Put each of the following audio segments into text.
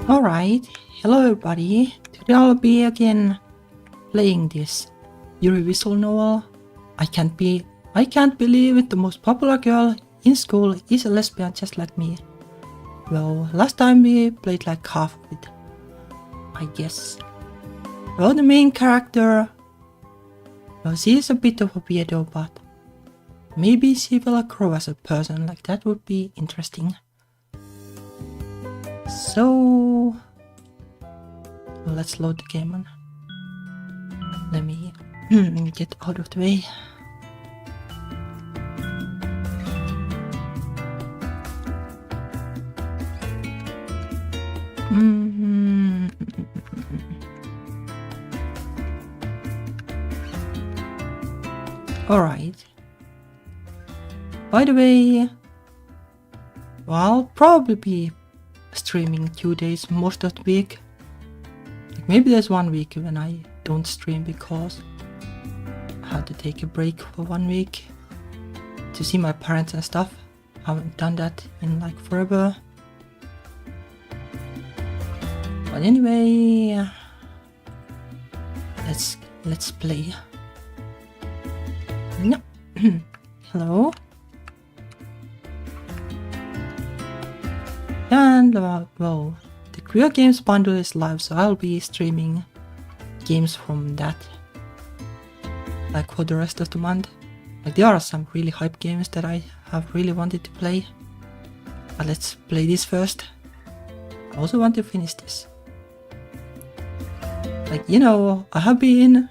Alright, hello everybody. Today I'll be again playing this Yuri visual novel. I can't believe it, the most popular girl in school is a lesbian just like me. Well, last time we played like half of it, I guess. Well, the main character, well, she is a bit of a weirdo, but maybe she will grow as a person, like that would be interesting. So, let's load the game on. Let me get out of the way. Alright. By the way, well, I'll probably be streaming 2 days most of the week. Like maybe there's 1 week when I don't stream because I had to take a break for 1 week to see my parents and stuff. I haven't done that in like forever. But anyway, let's play. No. Hello. And well, the Queer Games bundle is live, so I'll be streaming games from that, like for the rest of the month. Like there are some really hype games that I have really wanted to play, but let's play this first. I also want to finish this. Like, you know, I have been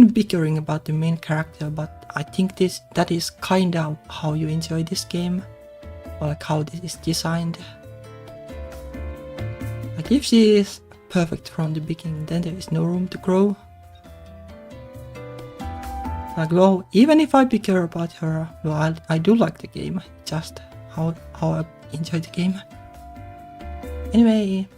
bickering about the main character, but I think that is kinda how you enjoy this game, or like how this is designed. Like if she is perfect from the beginning, then there is no room to grow. Like, well, even if I bicker about her, well, I do like the game, just how I enjoy the game. Anyway,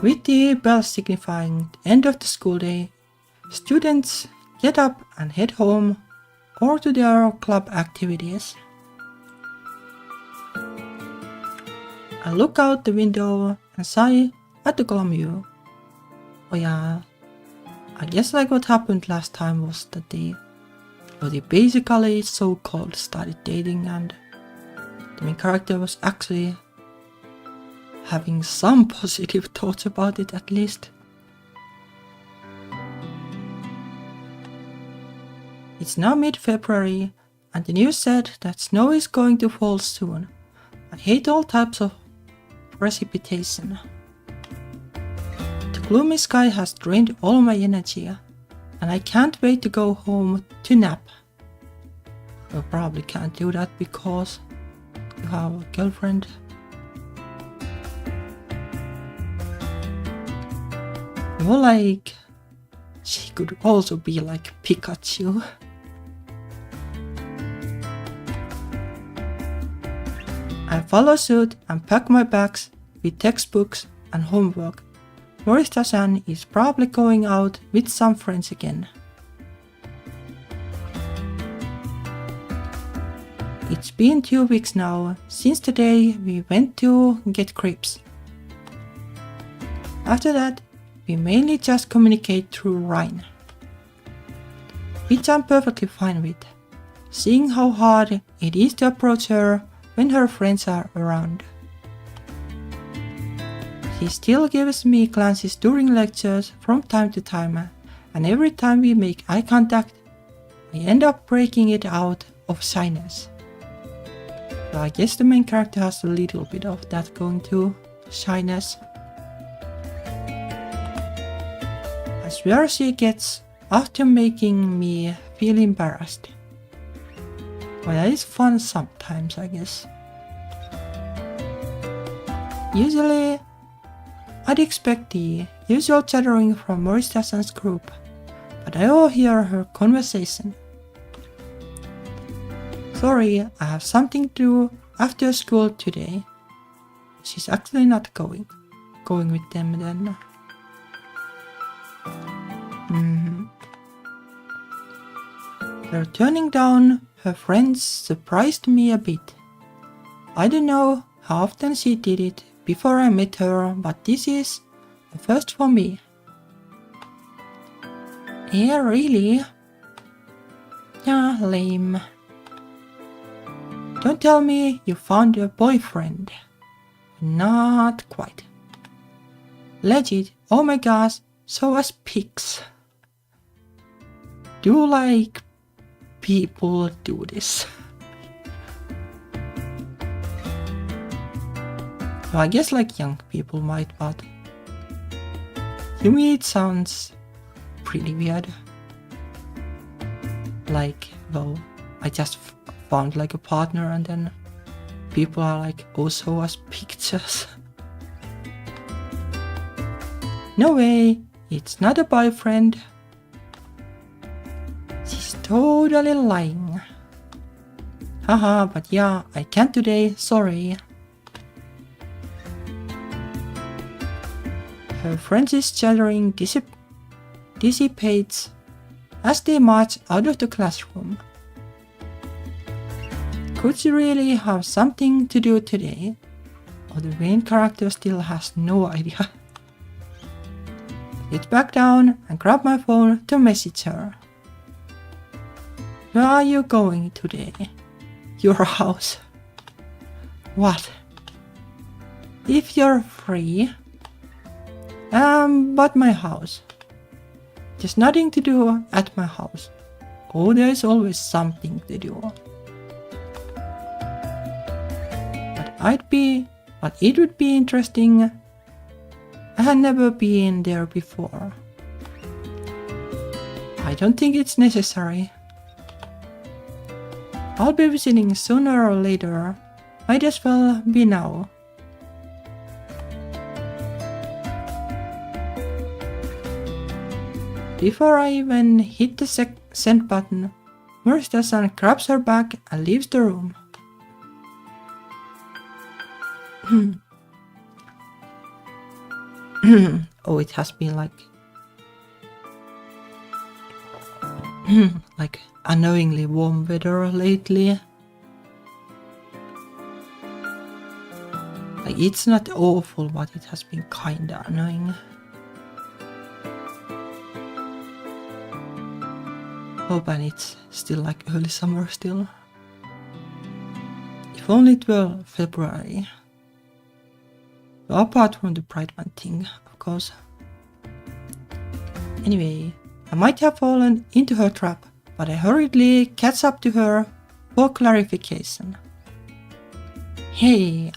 with the bell signifying the end of the school day, students get up and head home or to their club activities. I look out the window and sigh at the commute. Oh yeah, I guess like what happened last time was that they basically so-called started dating, and the main character was actually having some positive thoughts about it at least. It's now mid-February and the news said that snow is going to fall soon. I hate all types of precipitation. The gloomy sky has drained all my energy and I can't wait to go home to nap. You probably can't do that because you have a girlfriend. More like, she could also be like Pikachu. I follow suit and pack my bags with textbooks and homework. Morista-san is probably going out with some friends again. It's been 2 weeks now since the day we went to get crepes. After that, we mainly just communicate through Rhine, which I'm perfectly fine with, seeing how hard it is to approach her when her friends are around. She still gives me glances during lectures from time to time, and every time we make eye contact, I end up breaking it out of shyness. So I guess the main character has a little bit of that going too, shyness. I swear she gets after making me feel embarrassed. Well, that is fun sometimes, I guess. Usually, I'd expect the usual chattering from Morista-san's group, but I overhear her conversation. Sorry, I have something to do after school today. She's actually not going with them then. Her turning down her friends surprised me a bit. I don't know how often she did it before I met her, but this is a first for me. Yeah, really? Yeah, lame. Don't tell me you found a boyfriend. Not quite. Legit, oh my gosh, so as pigs. Do like people do this? Well, I guess like young people might, but to me it sounds pretty weird. Like, well, I just found like a partner and then people are like, oh, so as pictures. No way, it's not a boyfriend. She's totally lying. Haha, but yeah, I can't today, sorry. Her French's chattering dissipates as they march out of the classroom. Could she really have something to do today? Or the main character still has no idea. Sit back down and grab my phone to message her. Where are you going today? Your house. What? If you're free. But my house. There's nothing to do at my house. Oh, there's always something to do. But it would be interesting. I had never been there before. I don't think it's necessary. I'll be visiting sooner or later. Might as well be now. Before I even hit the send button, Mursta-san grabs her bag and leaves the room. Oh, it has been like annoyingly warm weather lately. Like, it's not awful, but it has been kinda annoying. Hope and it's still like early summer still. If only it were February. Apart from the Pride Month thing, of course. Anyway, I might have fallen into her trap, but I hurriedly catch up to her for clarification. Hey!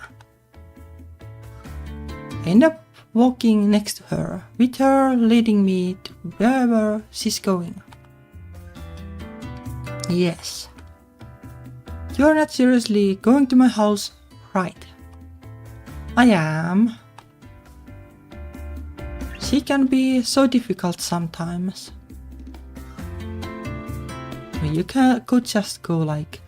I end up walking next to her, with her leading me to wherever she's going. Yes. You're not seriously going to my house, right? I am. She can be so difficult sometimes. You could just go like,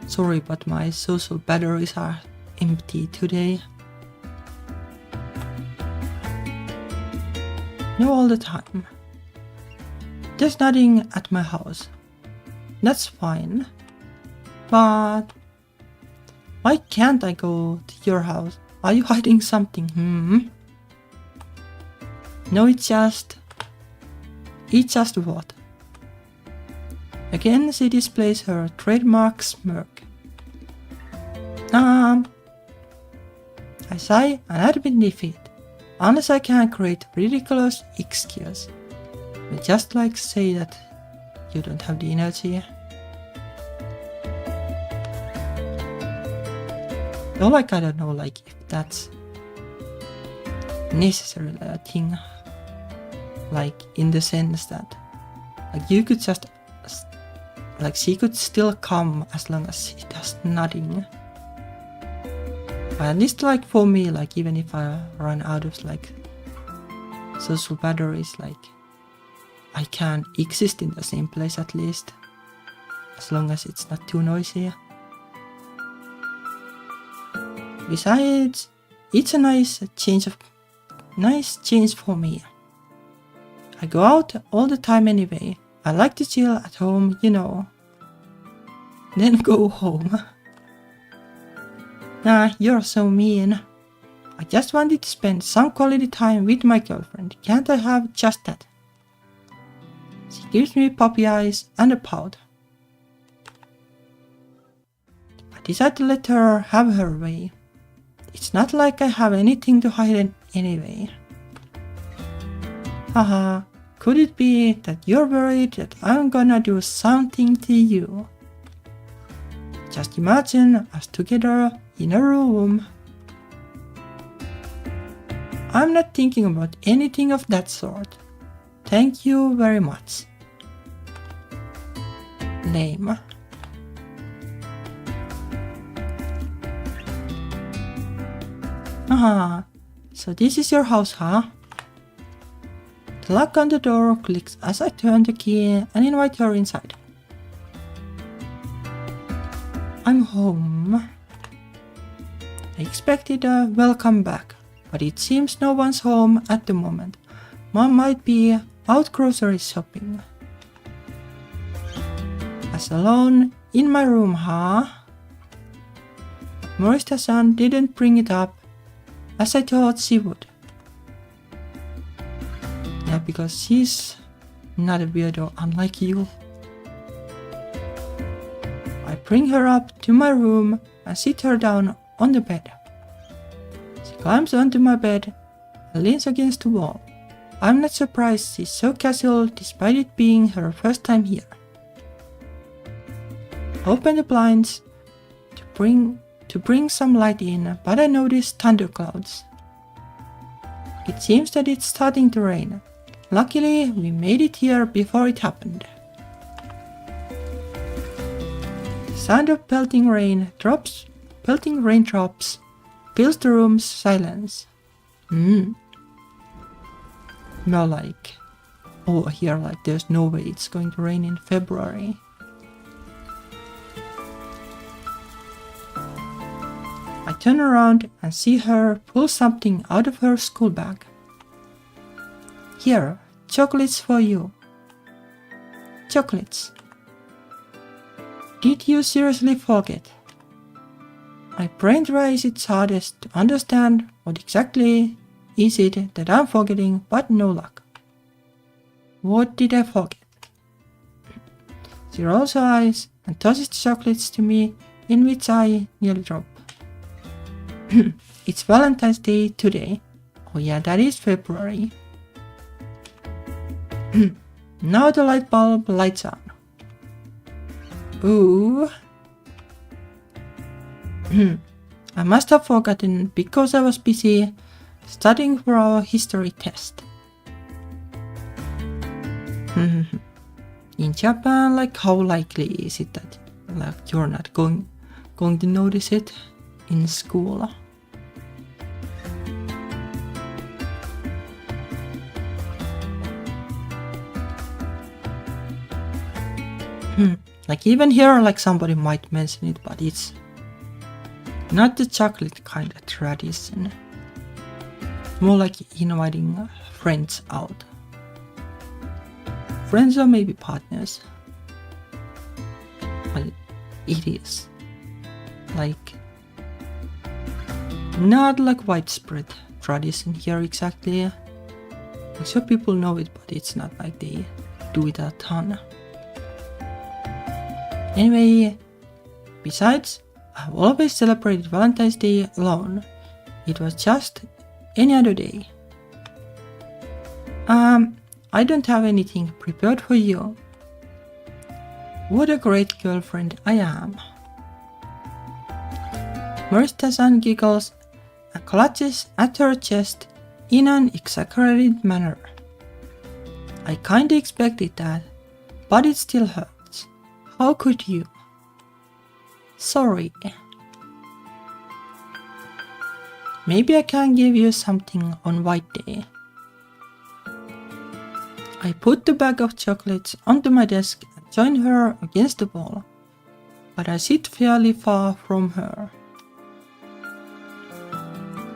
sorry, but my social batteries are empty today. No, all the time. There's nothing at my house. That's fine. But why can't I go to your house? Are you hiding something? No, it's just what? Again, she displays her trademark smirk. I sigh and admit defeat, unless I can create ridiculous excuse. But just like say that you don't have the energy. Though like I don't know like if that's necessarily a thing. Like in the sense that like you could just like she could still come as long as she does nothing. But at least like for me, like even if I run out of like social batteries, like I can exist in the same place at least, as long as it's not too noisy. Besides, it's a nice change for me. I go out all the time anyway. I like to chill at home, you know. Then go home. Nah, you're so mean. I just wanted to spend some quality time with my girlfriend. Can't I have just that? She gives me puppy eyes and a pout. I decide to let her have her way. It's not like I have anything to hide anyway. Haha, could it be that you're worried that I'm gonna do something to you? Just imagine us together in a room. I'm not thinking about anything of that sort. Thank you very much. Lame. Aha, so this is your house, huh? The lock on the door clicks as I turn the key and invite her inside. I'm home. I expected a welcome back, but it seems no one's home at the moment. Mom might be out grocery shopping. As alone in my room, huh? Marista's-san didn't bring it up as I thought she would. Yeah, because she's not a weirdo unlike you. I bring her up to my room and sit her down on the bed. She climbs onto my bed and leans against the wall. I'm not surprised she's so casual despite it being her first time here. Open the blinds to bring some light in, but I notice thunderclouds. It seems that it's starting to rain. Luckily, we made it here before it happened. The sound of pelting raindrops fills the room's silence. More like, oh, here, like there's no way it's going to rain in February. I turn around and see her pull something out of her school bag. Here, chocolates for you. Chocolates. Did you seriously forget? My brain tries its hardest to understand what exactly is it that I'm forgetting, but no luck. What did I forget? She rolls her eyes and tosses chocolates to me, in which I nearly drop. It's Valentine's Day today. Oh yeah, that is February. Now the light bulb lights on. Ooh. I must have forgotten because I was busy studying for our history test. In Japan, like how likely is it that like you're not going to notice it in school? Like even here, like somebody might mention it, but it's not the chocolate kind of tradition. More like inviting friends out. Friends or maybe partners. Well, it is. Like not like widespread tradition here exactly. I'm sure people know it, but it's not like they do it a ton. Anyway, besides, I've always celebrated Valentine's Day alone. It was just any other day. I don't have anything prepared for you. What a great girlfriend I am. Marista-san giggles and clutches at her chest in an exaggerated manner. I kinda expected that, but it still hurts. How could you? Sorry. Maybe I can give you something on White Day. I put the bag of chocolates onto my desk and join her against the wall, but I sit fairly far from her.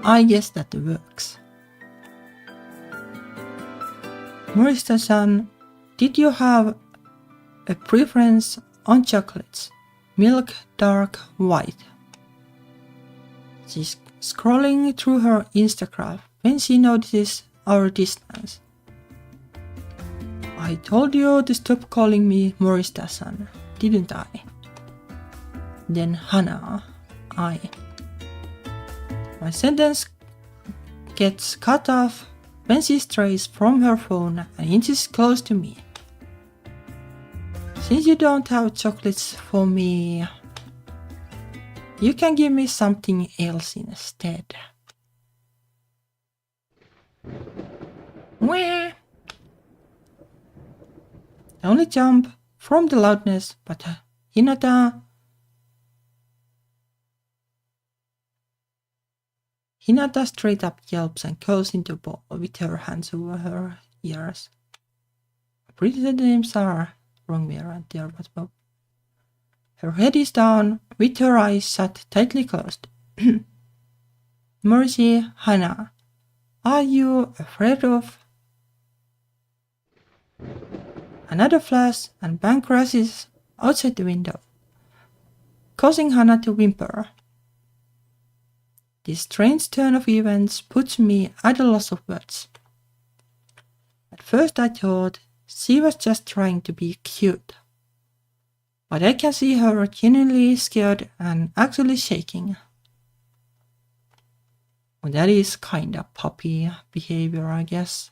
I guess that works. Marista-san, did you have a preference on chocolates? Milk, dark, white? She's scrolling through her Instagram when she notices our distance. I told you to stop calling me Morista-san, didn't I? Then Hana, My sentence gets cut off when she strays from her phone and inches close to me. Since you don't have chocolates for me, you can give me something else instead. Wah! I only jump from the loudness, but Hinata straight up yelps and curls into a ball with her hands over her ears. Pretty the names are wrong me around there, but her head is down with her eyes shut tightly closed. Mercy, Hana, are you afraid of? Another flash and bang crashes outside the window, causing Hana to whimper. This strange turn of events puts me at a loss of words. At first I thought she was just trying to be cute, but I can see her genuinely scared and actually shaking. Well, that is kinda puppy behavior, I guess.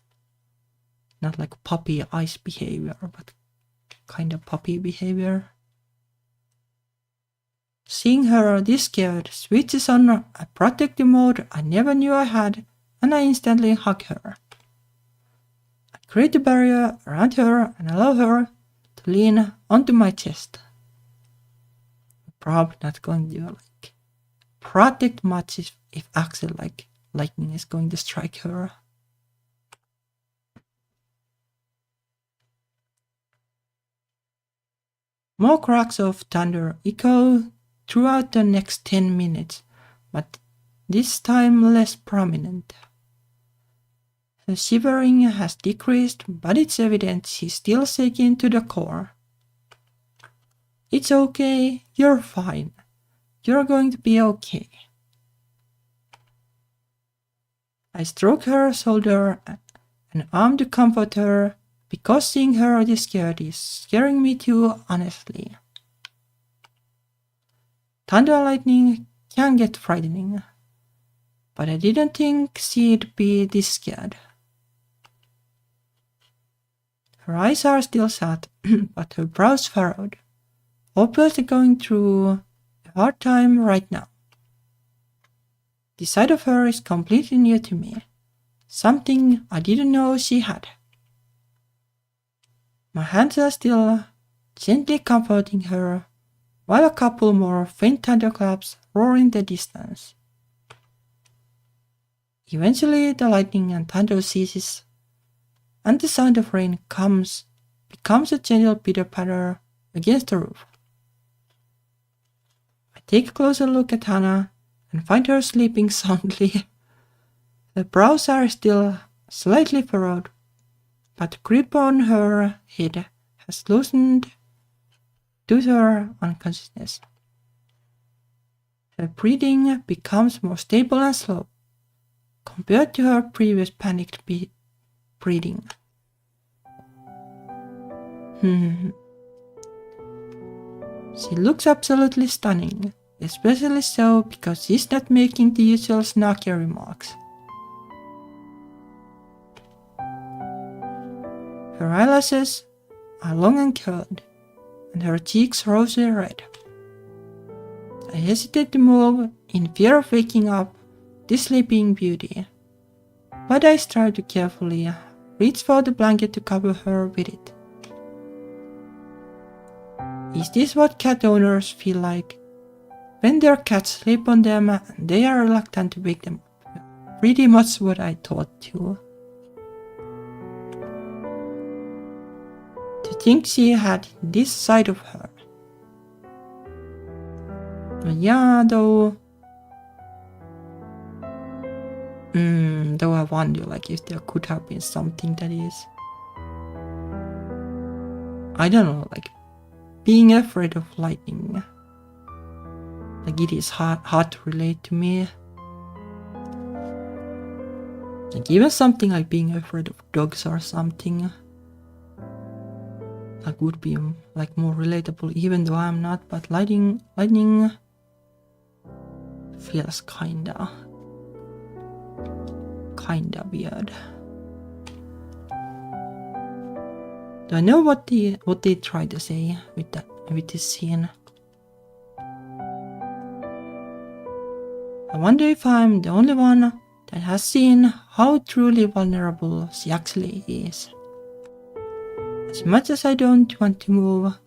Not like puppy eyes behavior, but kinda puppy behavior. Seeing her this scared switches on a protective mode I never knew I had, and I instantly hug her. I create a barrier around her and allow her to lean onto my chest. I'm probably not going to protect much if actually lightning is going to strike her. More cracks of thunder echo throughout the next 10 minutes, but this time less prominent. Her shivering has decreased, but it's evident she's still shaking to the core. It's okay, you're fine. You're going to be okay. I stroke her shoulder and arm to comfort her, because seeing her this scared is scaring me too, honestly. Thunder and lightning can get frightening, but I didn't think she'd be this scared. Her eyes are still shut, but her brows furrowed, obviously going through a hard time right now. This side of her is completely new to me, something I didn't know she had. My hands are still gently comforting her, while a couple more faint thunderclaps roar in the distance. Eventually the lightning and thunder ceases, and the sound of rain becomes a gentle pitter-patter against the roof. I take a closer look at Hana and find her sleeping soundly. The brows are still slightly furrowed, but the grip on her head has loosened due to her unconsciousness. Her breathing becomes more stable and slow, compared to her previous panicked breathing. She looks absolutely stunning, especially so because she's not making the usual snarky remarks. Her eyelashes are long and curled, and her cheeks rosy red. I hesitate to move in fear of waking up this sleeping beauty, but I strive to carefully reach for the blanket to cover her with it. Is this what cat owners feel like when their cats sleep on them and they are reluctant to wake them up? Pretty much what I thought too. To think she had this side of her. Yeah, though I wonder if there could have been something that is, I don't know, being afraid of lightning. It is hard to relate to me. Like even something like being afraid of dogs or something. Like would be like more relatable, even though I'm not, but lightning feels kinda weird. Do I know what they try to say with this scene? I wonder if I'm the only one that has seen how truly vulnerable she actually is. As much as I don't want to move,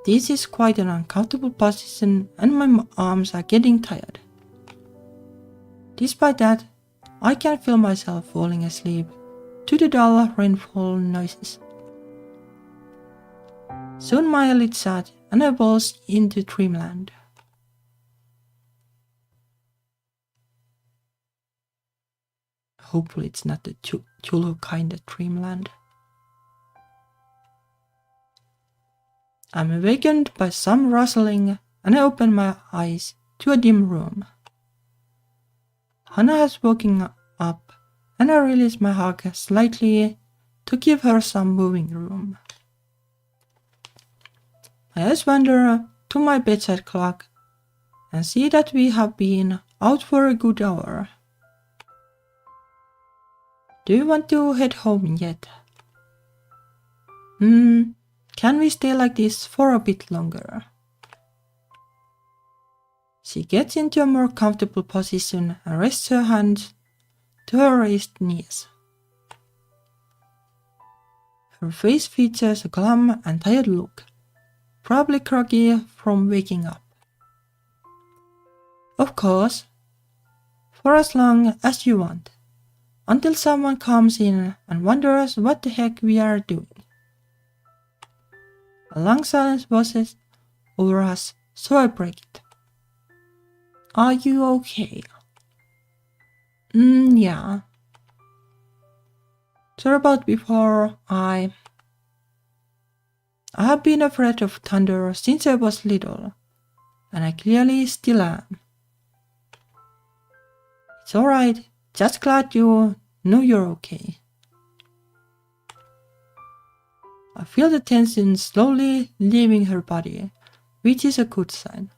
this is quite an uncomfortable position and my arms are getting tired. Despite that, I can feel myself falling asleep to the dull rainfall noises. Soon my eyelids shut and I was into dreamland. Hopefully it's not the Chulu kind of dreamland. I'm awakened by some rustling and I open my eyes to a dim room. Hannah has woken up and I release my hug slightly to give her some moving room. My eyes wander to my bedside clock and see that we have been out for a good hour. Do you want to head home yet? Can we stay like this for a bit longer? She gets into a more comfortable position and rests her hands to her raised knees. Her face features a glum and tired look, probably groggy from waking up. Of course, for as long as you want, until someone comes in and wonders what the heck we are doing. A long silence washes over us, so I break it. Are you okay? Yeah. So about before I have been afraid of thunder since I was little, and I clearly still am. It's alright, just glad you know you're okay. I feel the tension slowly leaving her body, which is a good sign.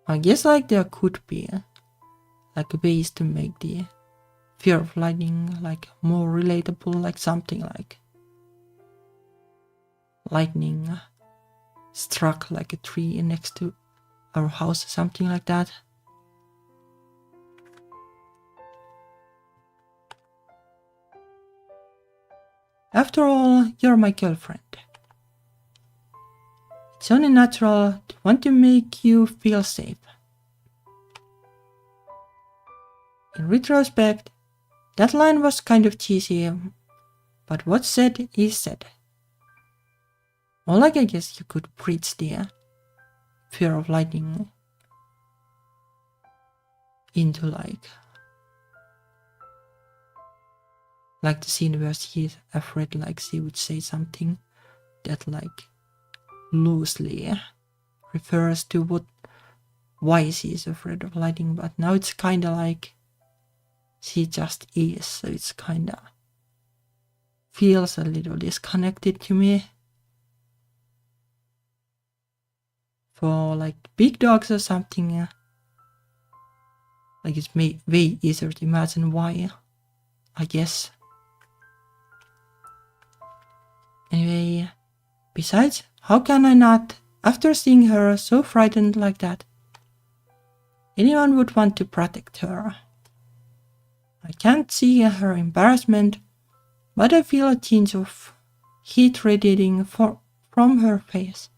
I guess like there could be like ways to make the fear of lightning like more relatable, like something like lightning struck like a tree next to our house, something like that. After all, you're my girlfriend. It's only natural to want to make you feel safe. In retrospect, that line was kind of cheesy, but what's said is said. Or like I guess you could preach the fear of lightning into like the scene where she's afraid, like she would say something that like loosely refers to why she's afraid of lightning, but now it's kinda like she just is, so it's kinda feels a little disconnected to me. For like big dogs or something, like it's way easier to imagine why, I guess. Anyway, besides, how can I not, after seeing her so frightened like that? Anyone would want to protect her. I can't see her embarrassment, but I feel a tinge of heat radiating from her face.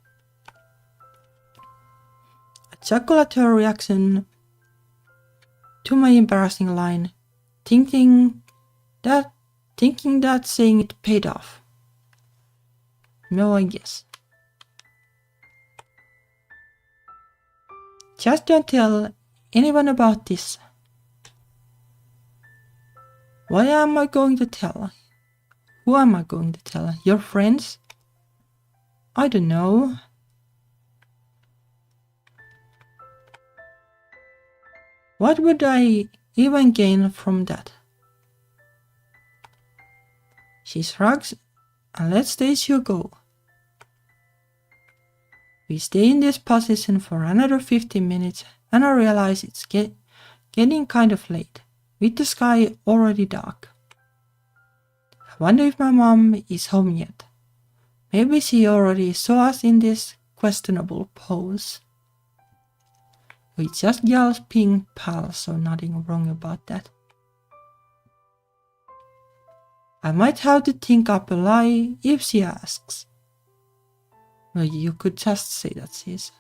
I chuckle at her reaction to my embarrassing line, thinking that saying it paid off. No, I guess. Just don't tell anyone about this. Why am I going to tell? Who am I going to tell? Your friends? I don't know. What would I even gain from that? She shrugs and lets the issue go. We stay in this position for another 15 minutes and I realize it's getting kind of late, with the sky already dark. I wonder if my mom is home yet. Maybe she already saw us in this questionable pose. We just yelled ping pals, so nothing wrong about that. I might have to think up a lie if she asks. Well, you could just say that she's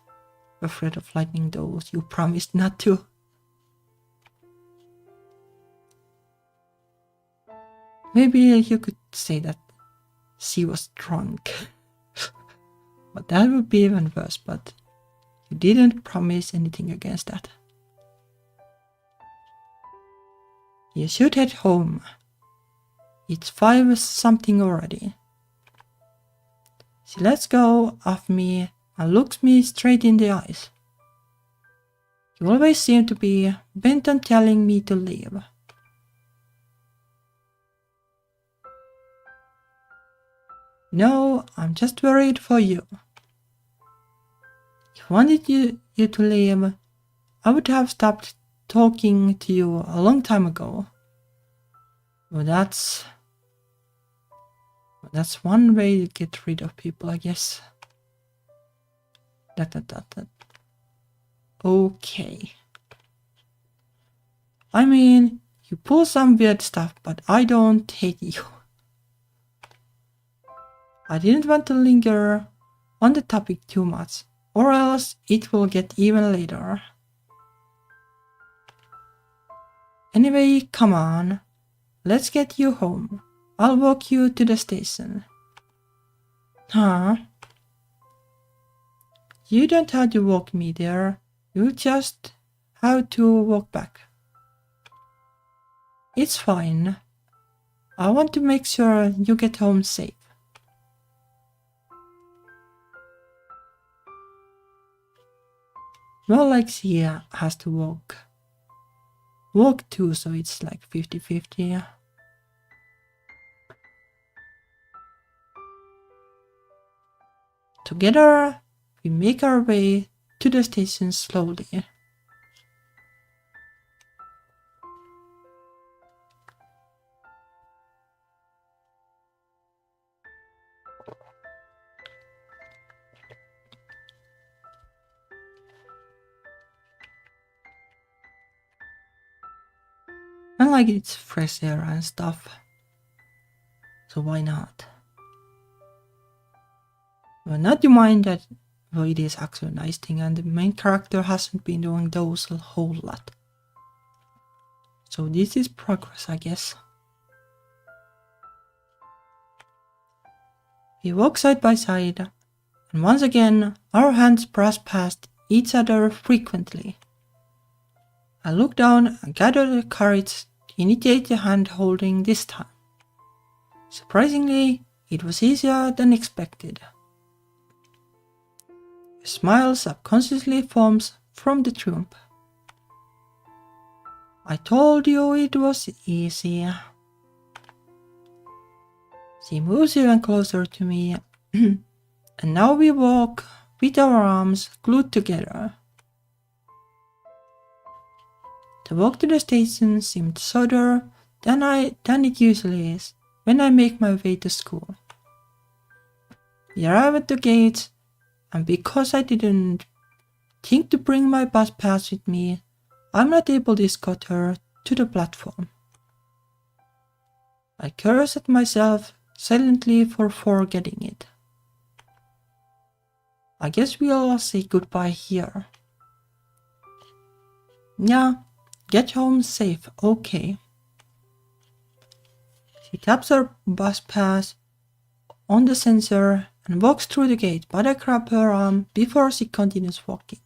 afraid of lightning, though you promised not to. Maybe you could say that she was drunk. But that would be even worse, but you didn't promise anything against that. You should head home. It's 5 something already. She lets go of me and looks me straight in the eyes. You always seem to be bent on telling me to leave. No, I'm just worried for you. If I wanted you to leave, I would have stopped talking to you a long time ago. Well, that's one way to get rid of people, I guess. That. Okay. I mean, you pull some weird stuff, but I don't hate you. I didn't want to linger on the topic too much, or else it will get even later. Anyway, come on. Let's get you home. I'll walk you to the station. Huh? You don't have to walk me there. You just have to walk back. It's fine. I want to make sure you get home safe. Well, like she has to walk too, so it's like 50-50. Together, we make our way to the station slowly. And like it's fresh air and stuff, so why not? Well, not to mind that, well, it is actually a nice thing and the main character hasn't been doing those a whole lot. So this is progress, I guess. We walk side by side, and once again our hands brush past each other frequently. I look down and gather the courage to initiate the hand holding this time. Surprisingly, it was easier than expected. A smile subconsciously forms from the trump. I told you it was easy. She moves even closer to me, and now we walk with our arms glued together. The walk to the station seemed shorter than it usually is when I make my way to school. We arrive at the gates, and because I didn't think to bring my bus pass with me, I'm not able to escort her to the platform. I curse at myself silently for forgetting it. I guess we'll say goodbye here. Yeah, get home safe, okay. She taps her bus pass on the sensor and walks through the gate, but I grab her arm before she continues walking.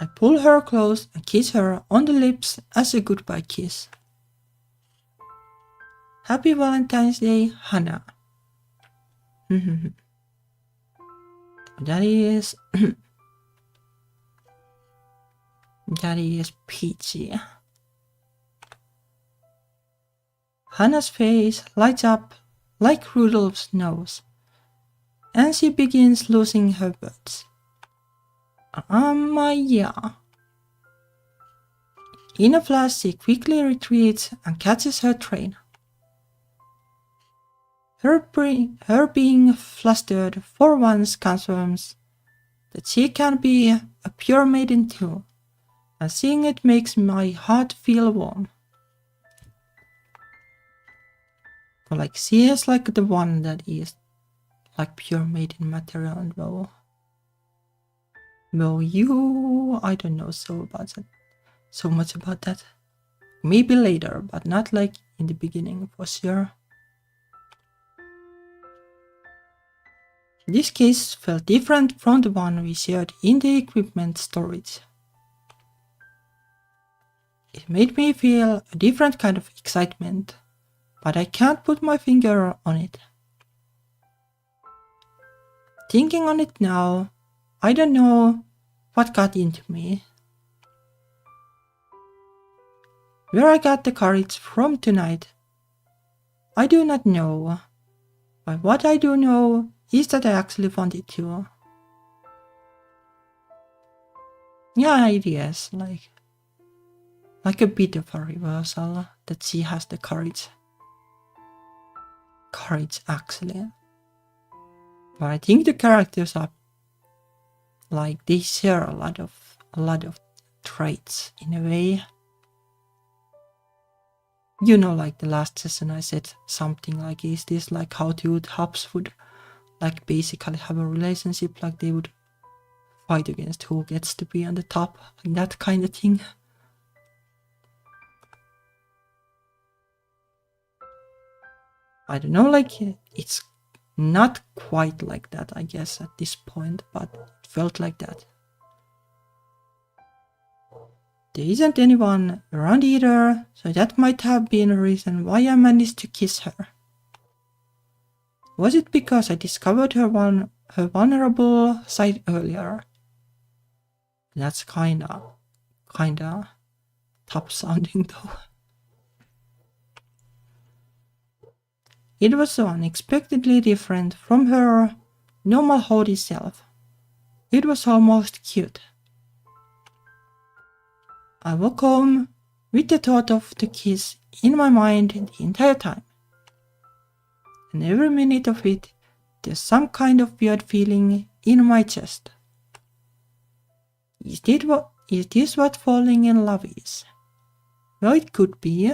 I pull her close and kiss her on the lips as a goodbye kiss. Happy Valentine's Day, Hannah. That is peachy. Hannah's face lights up like Rudolph's nose, and she begins losing her words. Yeah. In a flash, she quickly retreats and catches her train. Her being flustered for once confirms that she can be a pure maiden too, and seeing it makes my heart feel warm. Like she is like the one that is like pure maiden material, and I don't know so much about that. Maybe later, but not like in the beginning for sure. This case felt different from the one we shared in the equipment storage. It made me feel a different kind of excitement, but I can't put my finger on it. Thinking on it now, I don't know what got into me. Where I got the courage from tonight, I do not know, but what I do know is that I actually wanted to. Yeah, it is like a bit of a reversal that she has the courage. Courage, actually. But I think the characters are like they share a lot of traits in a way. You know, like the last session I said something like, is this like how two tops would like basically have a relationship, like they would fight against who gets to be on the top, like that kind of thing. I don't know, like it's not quite like that, I guess, at this point, but it felt like that. There isn't anyone around either, so that might have been a reason why I managed to kiss her. Was it because I discovered her vulnerable side earlier? That's kinda top sounding though. It was so unexpectedly different from her normal haughty self. It was almost cute. I walk home with the thought of the kiss in my mind the entire time. And every minute of it, there's some kind of weird feeling in my chest. Is this what falling in love is? Well, it could be.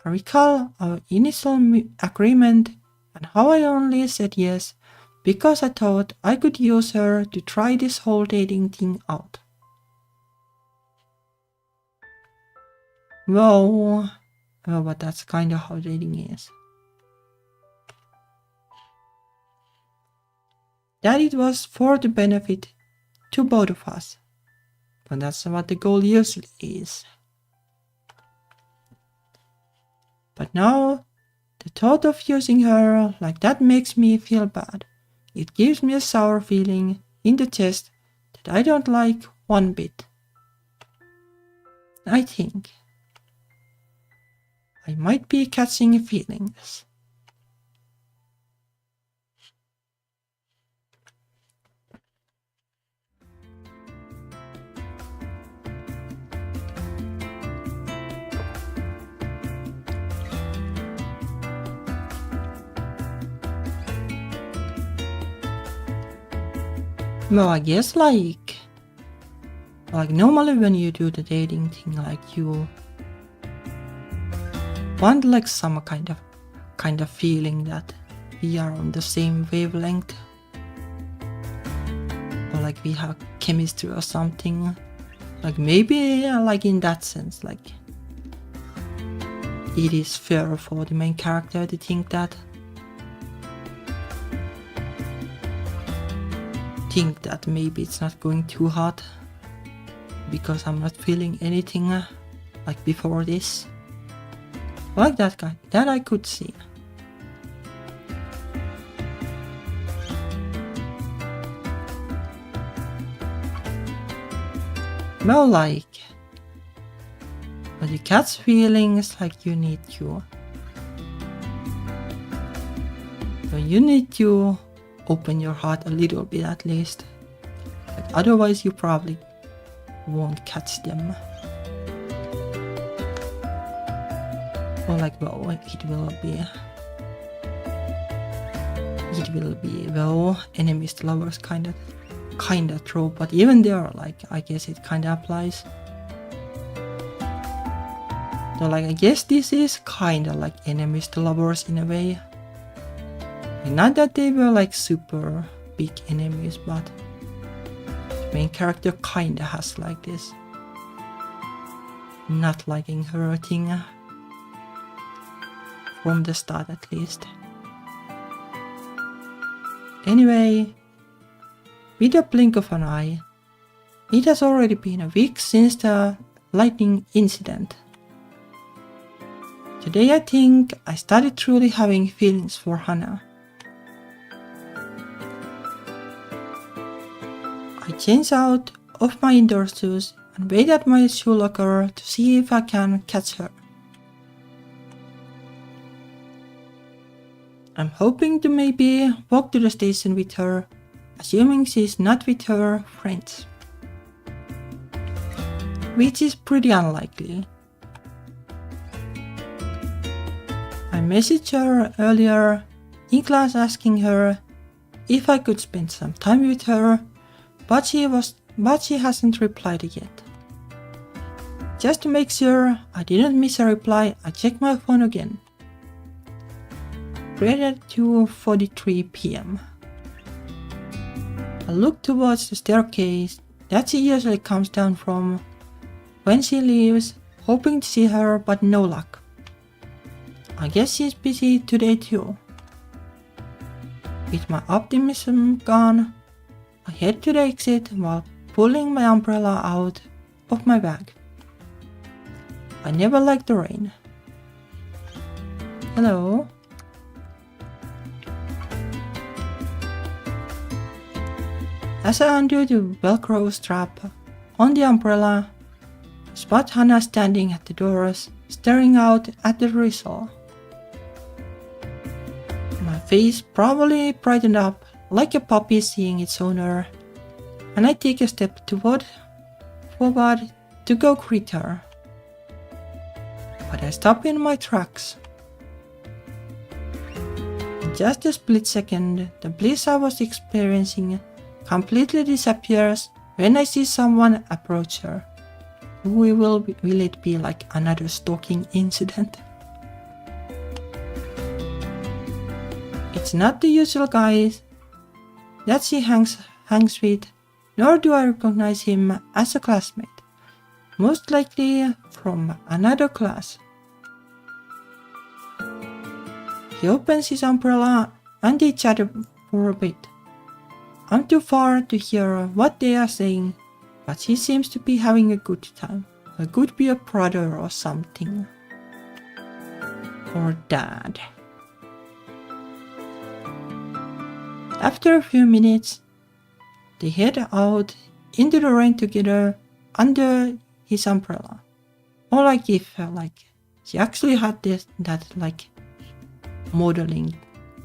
I recall our initial agreement and how I only said yes because I thought I could use her to try this whole dating thing out. Well, but that's kind of how dating is. That it was for the benefit to both of us. But that's what the goal usually is. But now, the thought of using her like that makes me feel bad. It gives me a sour feeling in the chest that I don't like one bit. I think I might be catching feelings. Well, I guess like normally when you do the dating thing, like you want like some kind of feeling that we are on the same wavelength, or like we have chemistry or something. Like maybe like in that sense, like it is fair for the main character to think that maybe it's not going too hot because I'm not feeling anything like before this. Like that guy, that I could see. Well, like But you catch feelings like you need to. So you need to open your heart a little bit at least. But otherwise you probably won't catch them. Or like, well, it will be well, enemies to lovers kinda true, but even there, like, I guess it kinda applies. So like, I guess this is kinda like enemies to lovers in a way. And not that they were like super big enemies, but the main character kinda has like this not liking her thing. From the start at least. Anyway, with a blink of an eye, it has already been a week since the lightning incident. Today I think I started truly having feelings for Hannah. I changed out of my indoor shoes and wait at my shoe locker to see if I can catch her. I'm hoping to maybe walk to the station with her, assuming she's not with her friends. Which is pretty unlikely. I messaged her earlier in class asking her if I could spend some time with her, but she hasn't replied yet. Just to make sure I didn't miss a reply, I checked my phone again. Right at 2:43 p.m. I look towards the staircase that she usually comes down from when she leaves, hoping to see her, but no luck. I guess she's busy today too. With my optimism gone, I head to the exit while pulling my umbrella out of my bag. I never liked the rain. Hello? As I undo the Velcro strap on the umbrella, I spot Hannah standing at the doors, staring out at the drizzle. My face probably brightened up like a puppy seeing its owner, and I take a step forward to go greet her. But I stop in my tracks. In just a split second, the bliss I was experiencing completely disappears when I see someone approach her. Will it be like another stalking incident? It's not the usual guy that she hangs with, nor do I recognize him as a classmate. Most likely from another class. He opens his umbrella and they chat for a bit. I'm too far to hear what they are saying, but he seems to be having a good time. He could be a brother or something. Or dad. After a few minutes, they head out into the rain together under his umbrella. Or like if she actually had that modeling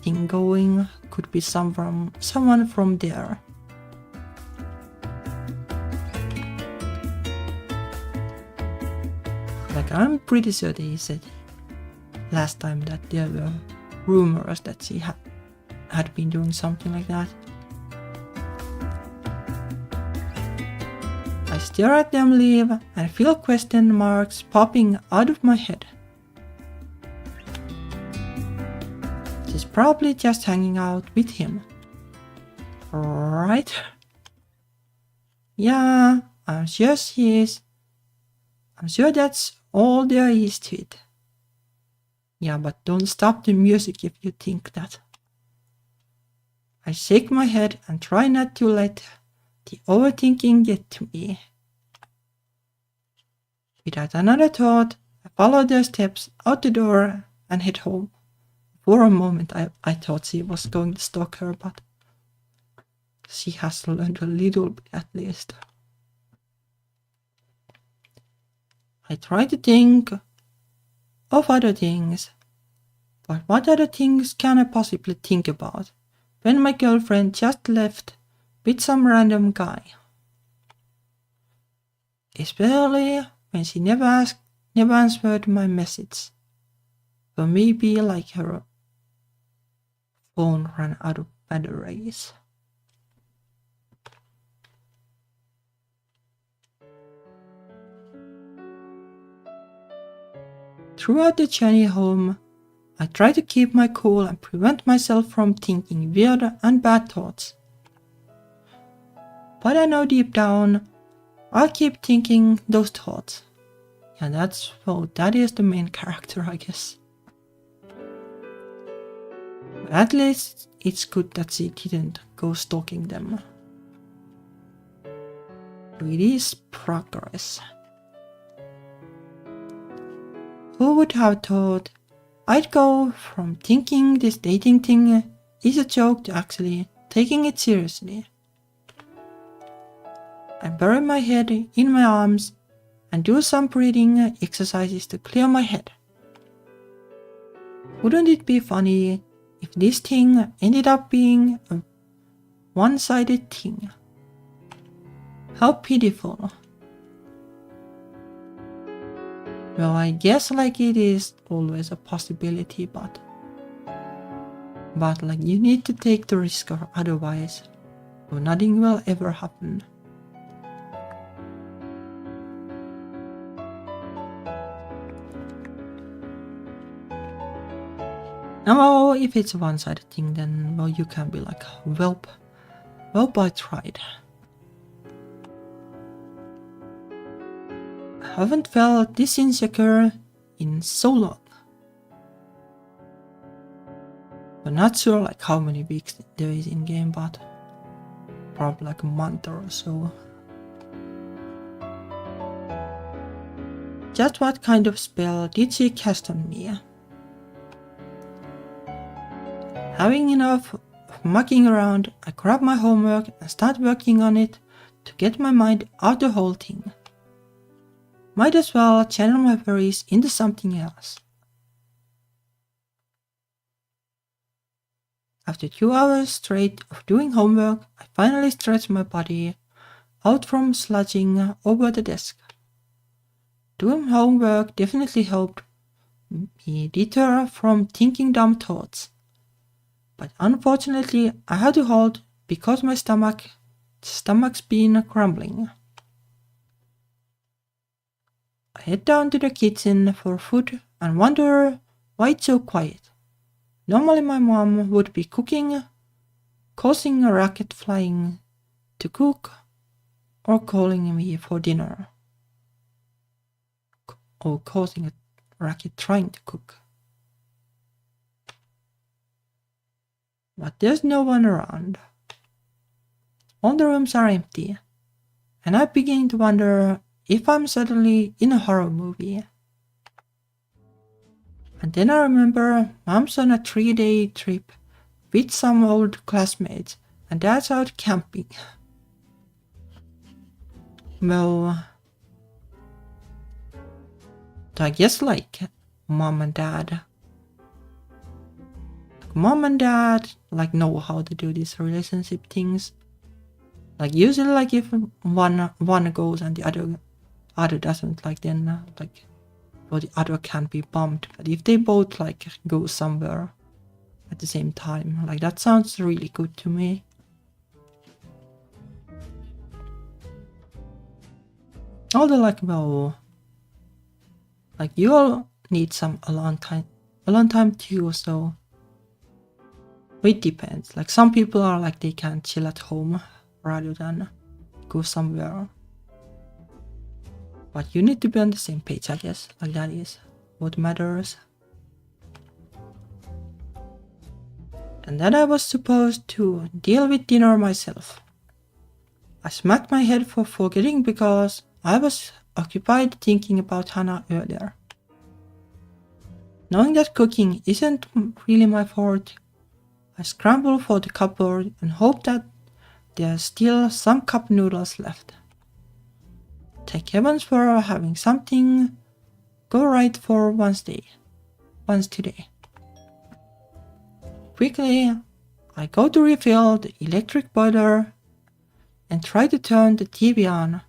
thing going, could be someone from there. Like, I'm pretty sure he said last time that there were rumors that she had been doing something like that. I stare at them leave and feel question marks popping out of my head. She's probably just hanging out with him. Right? Yeah, I'm sure she is. I'm sure that's all there is to it. Yeah, but don't stop the music if you think that. I shake my head and try not to let the overthinking get to me. Without another thought, I follow their steps out the door and head home. For a moment I thought she was going to stalk her, but she has learned a little bit at least. I try to think of other things, but what other things can I possibly think about when my girlfriend just left with some random guy? Especially when she never answered my message. Or maybe like her phone ran out of batteries. Throughout the journey home, I try to keep my cool and prevent myself from thinking weird and bad thoughts. But I know deep down, I'll keep thinking those thoughts. And that is the main character, I guess. But at least it's good that she didn't go stalking them. It is progress. Who would have thought I'd go from thinking this dating thing is a joke to actually taking it seriously? I bury my head in my arms and do some breathing exercises to clear my head. Wouldn't it be funny if this thing ended up being a one-sided thing? How pitiful. Well, I guess like it is always a possibility, but like you need to take the risk or otherwise nothing will ever happen. Now, if it's a one-sided thing, then well, you can be like, well, I tried. I haven't felt this insecure in so long. But not sure like how many weeks there is in game, but probably like a month or so. Just what kind of spell did she cast on me? Having enough of mucking around, I grab my homework and start working on it to get my mind out the whole thing. Might as well channel my worries into something else. After 2 hours straight of doing homework, I finally stretch my body out from sludging over the desk. Doing homework definitely helped me deter from thinking dumb thoughts. But unfortunately, I had to halt because my stomach's been grumbling. I head down to the kitchen for food and wonder why it's so quiet. Normally my mom would be cooking, causing a racket flying to cook, or calling me for dinner. Or causing a racket trying to cook. But there's no one around. All the rooms are empty, and I begin to wonder if I'm suddenly in a horror movie. And then I remember Mom's on a 3-day trip with some old classmates, and Dad's out camping. Well, I guess like Mom and Dad like know how to do these relationship things. Like usually like if one goes and the other doesn't, like then like well, the other can't be bumped. But if they both like go somewhere at the same time, like that sounds really good to me. Although like well, like you all need a long time too, so it depends. Like some people are like they can chill at home rather than go somewhere. But you need to be on the same page, I guess. Like that is what matters. And then I was supposed to deal with dinner myself. I smacked my head for forgetting because I was occupied thinking about Hannah earlier. Knowing that cooking isn't really my forte, I scramble for the cupboard and hope that there's still some cup noodles left. Thank heavens for having something go right for once today. Quickly, I go to refill the electric boiler and try to turn the TV on,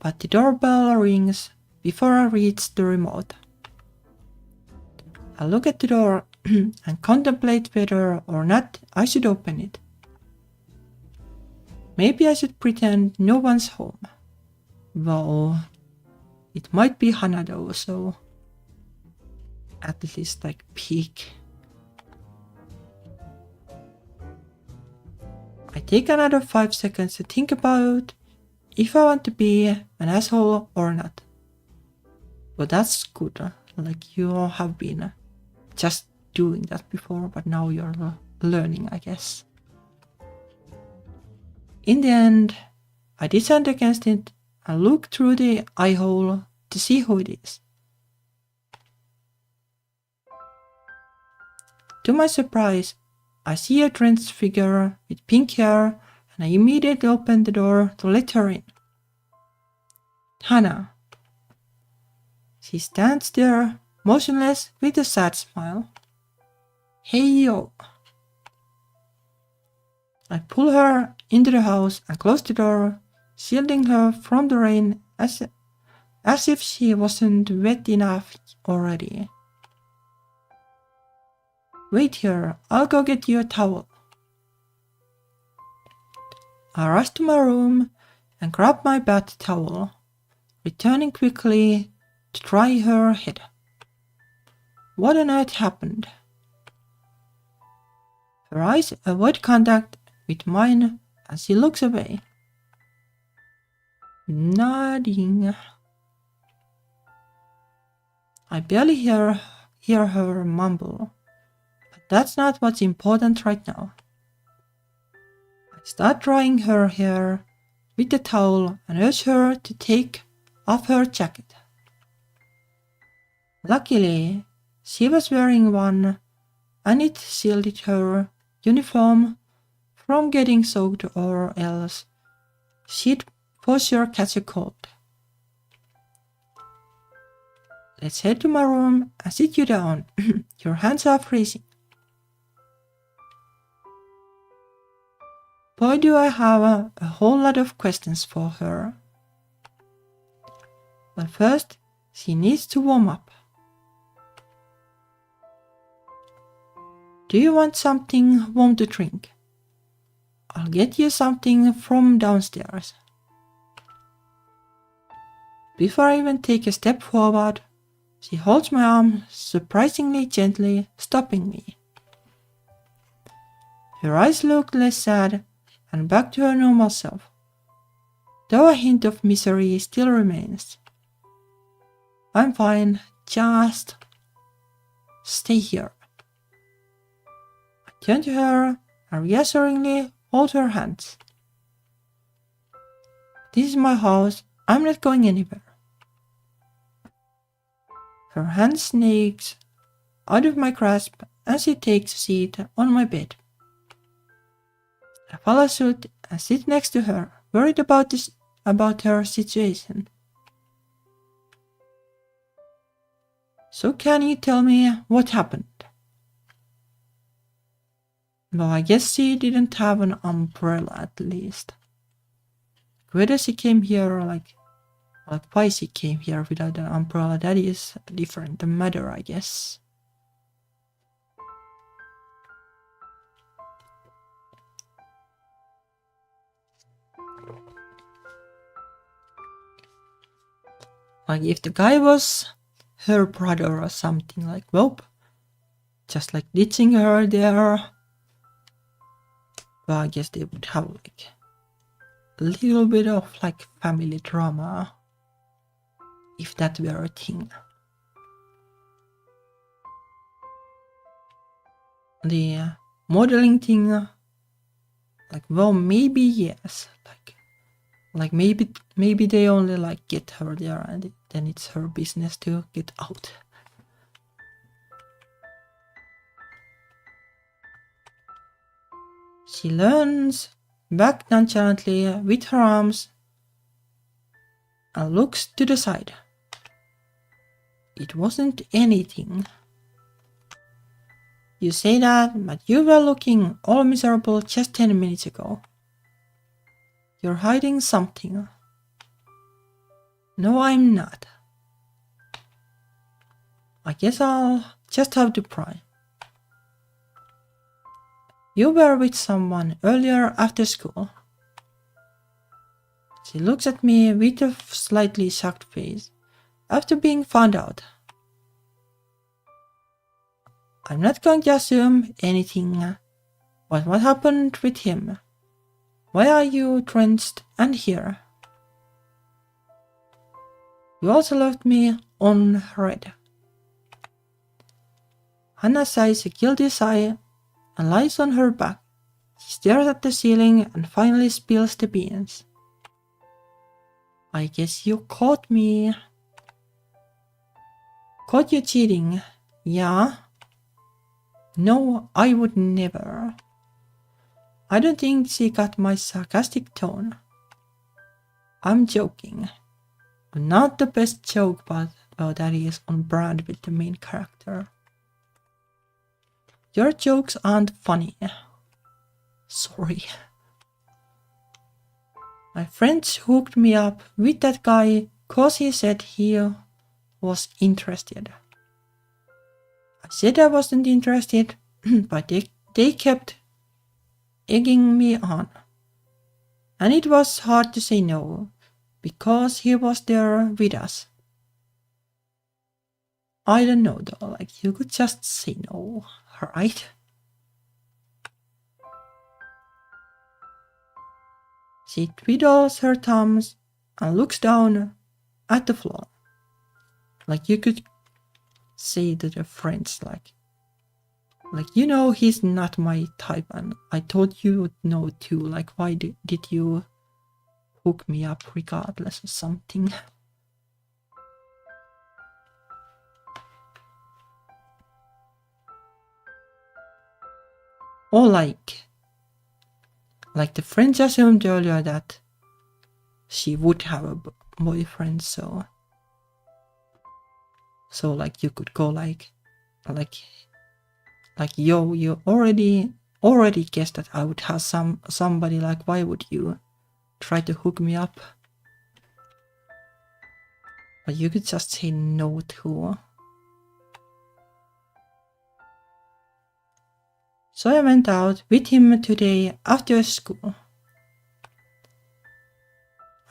but the doorbell rings before I reach the remote. I look at the door and contemplate whether or not I should open it. Maybe I should pretend no one's home. Well, it might be Hana though, so at least like peek. I take another 5 seconds to think about if I want to be an asshole or not. But that's good, like you have been just doing that before, but now you're learning, I guess. In the end, I decide against it and look through the eye hole to see who it is. To my surprise, I see a drenched figure with pink hair and I immediately open the door to let her in. Hana. She stands there, motionless with a sad smile. Hey yo. I pull her into the house and close the door, shielding her from the rain as if she wasn't wet enough already. Wait here, I'll go get you a towel. I rush to my room and grab my bath towel, returning quickly to dry her head. What on earth happened? Her eyes avoid contact with mine as she looks away. Nodding. I barely hear her mumble, but that's not what's important right now. I start drying her hair with the towel and urge her to take off her jacket. Luckily, she was wearing one and it shielded her uniform from getting soaked or else she'd for sure catch a cold. Let's head to my room and sit you down. Your hands are freezing. Boy, do I have a whole lot of questions for her. But first, she needs to warm up. Do you want something warm to drink? I'll get you something from downstairs. Before I even take a step forward, she holds my arm surprisingly gently, stopping me. Her eyes look less sad and back to her normal self, though a hint of misery still remains. I'm fine, just stay here. I turn to her and reassuringly hold her hands. This is my house, I'm not going anywhere. Her hand snakes out of my grasp and she takes a seat on my bed. I follow suit and sit next to her, worried about her situation. So can you tell me what happened? Well, I guess she didn't have an umbrella at least. Whether she came here like why she came here without an umbrella, that is a different matter, I guess. Like if the guy was her brother or something, like, well, just like ditching her there. Well, I guess they would have like a little bit of like family drama, if that were a thing. The modeling thing, like, well, maybe yes, like maybe they only like get her there and then it's her business to get out. She leans back nonchalantly with her arms and looks to the side. It wasn't anything. You say that, but you were looking all miserable just 10 minutes ago. You're hiding something. No, I'm not. I guess I'll just have to pry. You were with someone earlier after school. She looks at me with a slightly shocked face after being found out. I'm not going to assume anything, but what happened with him? Why are you drenched and here? You also left me unread. Hannah sighs a guilty sigh and lies on her back. She stares at the ceiling and finally spills the beans. I guess you caught me. Caught you cheating, yeah? No, I would never. I don't think she got my sarcastic tone. I'm joking. Not the best joke, but that is on brand with the main character. Your jokes aren't funny. Sorry. My friends hooked me up with that guy cause he said he was interested. I said I wasn't interested, but they kept egging me on. And it was hard to say no, because he was there with us. I don't know though, like you could just say no, right? She twiddles her thumbs and looks down at the floor. Like you could say to your friends, like you know he's not my type and I thought you would know too, like why did you hook me up regardless or something? Or like the friends assumed earlier that she would have a boyfriend, so like you could go like yo, you already guessed that I would have somebody, like why would you try to hook me up? But you could just say no to. So I went out with him today after school.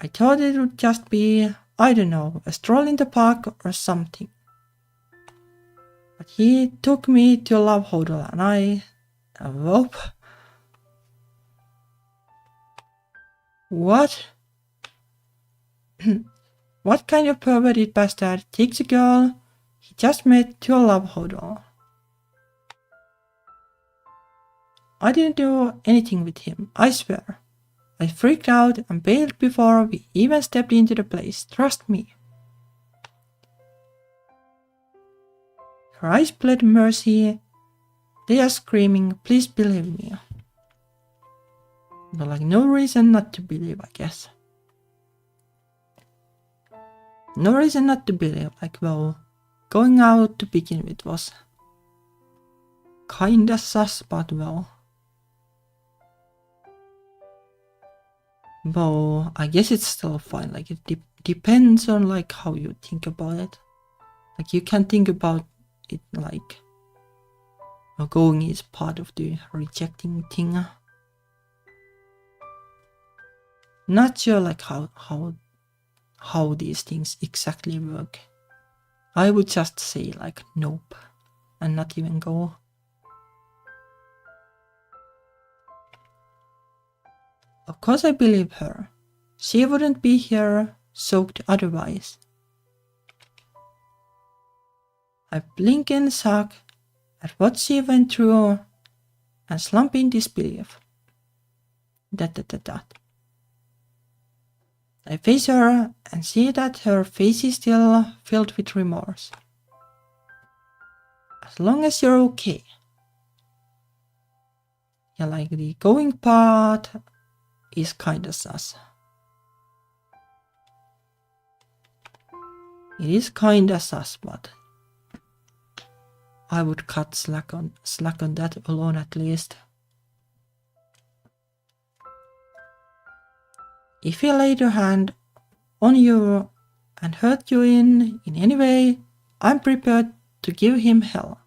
I thought it would just be, I don't know, a stroll in the park or something. But he took me to a love hotel and I... whoop. What? What kind of perverted bastard takes a girl he just met to a love hotel? I didn't do anything with him, I swear. I freaked out and bailed before we even stepped into the place, trust me. Her eyes plead mercy. They are screaming, please believe me. But like no reason not to believe, I guess. No reason not to believe, like well, going out to begin with was kinda sus, but well. Well, I guess it's still fine, like it depends on like how you think about it. Like you can think about it like going is part of the rejecting thing. Not sure like how these things exactly work. I would just say like nope and not even go. Of course I believe her. She wouldn't be here soaked otherwise. I blink in shock at what she went through and slump in disbelief. I face her and see that her face is still filled with remorse. As long as you're okay. Yeah, like the going part is kinda sus. It is kinda sus, but I would cut slack on that alone at least. If he laid a hand on you and hurt you in any way, I'm prepared to give him hell.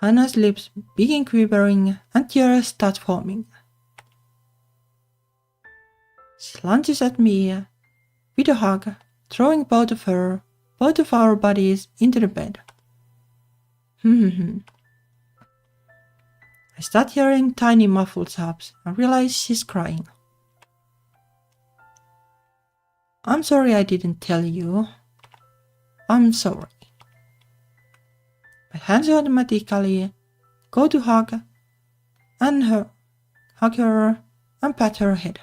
Hannah's lips begin quivering and tears start forming. She lunges at me with a hug, throwing both of our bodies into the bed. I start hearing tiny muffled sobs and realize she's crying. I'm sorry I didn't tell you. I'm sorry. My hands automatically go to hug her and pat her head.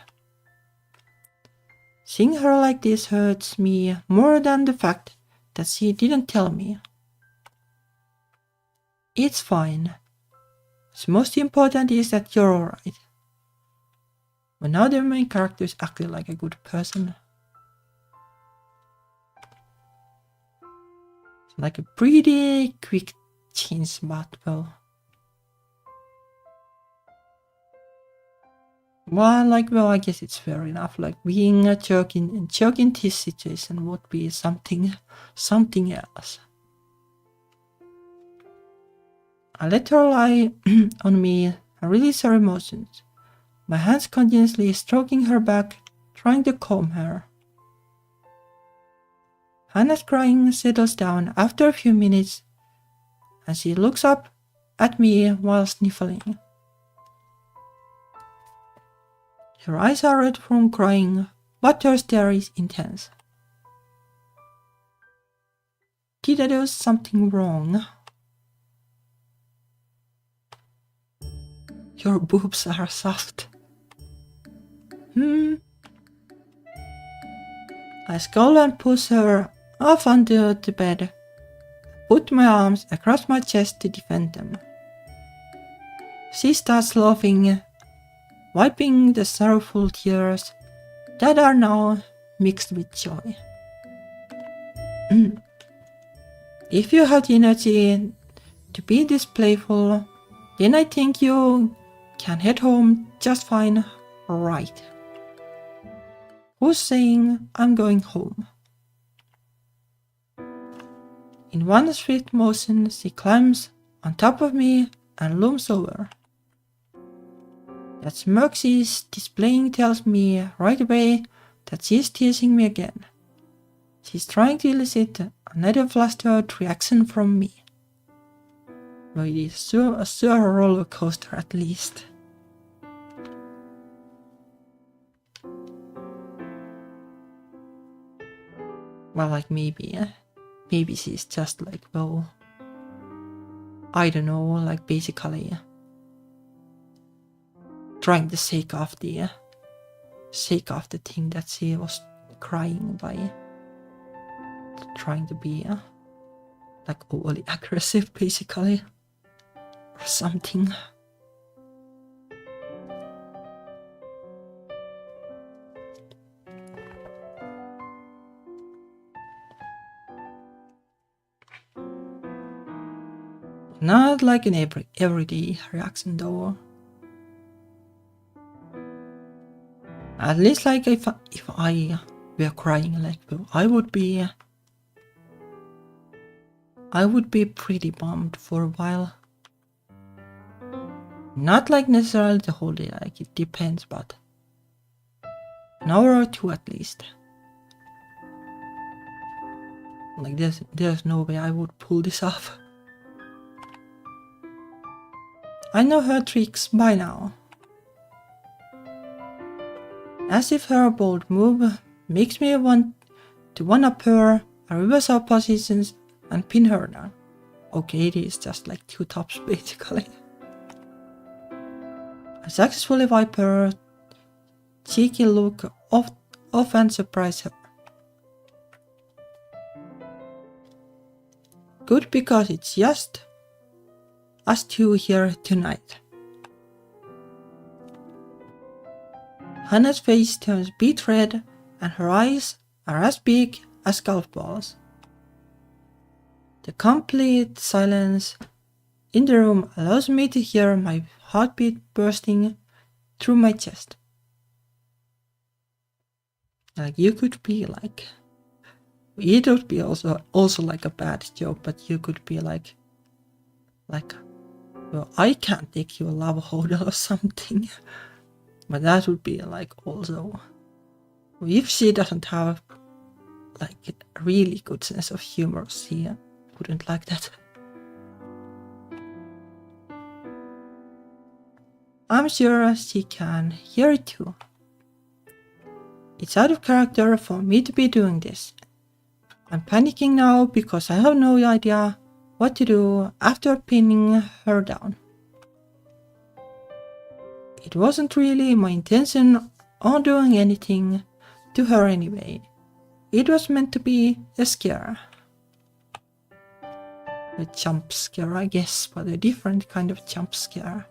Seeing her like this hurts me more than the fact that she didn't tell me. It's fine. What's most important is that you're alright. But now the main character is acting like a good person. It's like a pretty quick change, but well. Well, I guess it's fair enough. Like, being a jerk in this situation would be something else. I let her lie on me and release her emotions. My hands continuously stroking her back, trying to calm her. Hannah's crying settles down after a few minutes, and she looks up at me while sniffling. Her eyes are red from crying, but her stare is intense. Did I do something wrong? Your boobs are soft. I scowl and push her off onto the bed, put my arms across my chest to defend them. She starts laughing, wiping the sorrowful tears that are now mixed with joy. If you have the energy to be this playful, then I think you can head home just fine, right? Who's saying I'm going home? In one swift motion, she climbs on top of me and looms over. That smirk she's displaying tells me right away that she's teasing me again. She's trying to elicit another flustered reaction from me. But it is a sure roller coaster at least. Well, like maybe she's just like, well, I don't know, like basically trying to shake off the thing that she was crying by trying to be like overly aggressive basically or something. Not like an everyday reaction though. At least like if I were crying, like I would be pretty bummed for a while. Not like necessarily the whole day, like it depends, but an hour or two at least. Like there's no way I would pull this off. I know her tricks by now. As if her bold move makes me want to one-up her and reverse our positions and pin her down. Okay, it is just like two tops basically. I successfully wipe her cheeky look off and surprise her. Good, because it's just us two here tonight. Hannah's face turns beet red and her eyes are as big as golf balls. The complete silence in the room allows me to hear my heartbeat bursting through my chest. Like you could be like, it would be also like a bad joke, but you could be like, well, I can't take your love hodl or something. But that would be like also, if she doesn't have like a really good sense of humor, she wouldn't like that. I'm sure she can hear it too. It's out of character for me to be doing this. I'm panicking now because I have no idea what to do after pinning her down. It wasn't really my intention on doing anything to her anyway. It was meant to be a scare. A jump scare, I guess, but a different kind of jump scare.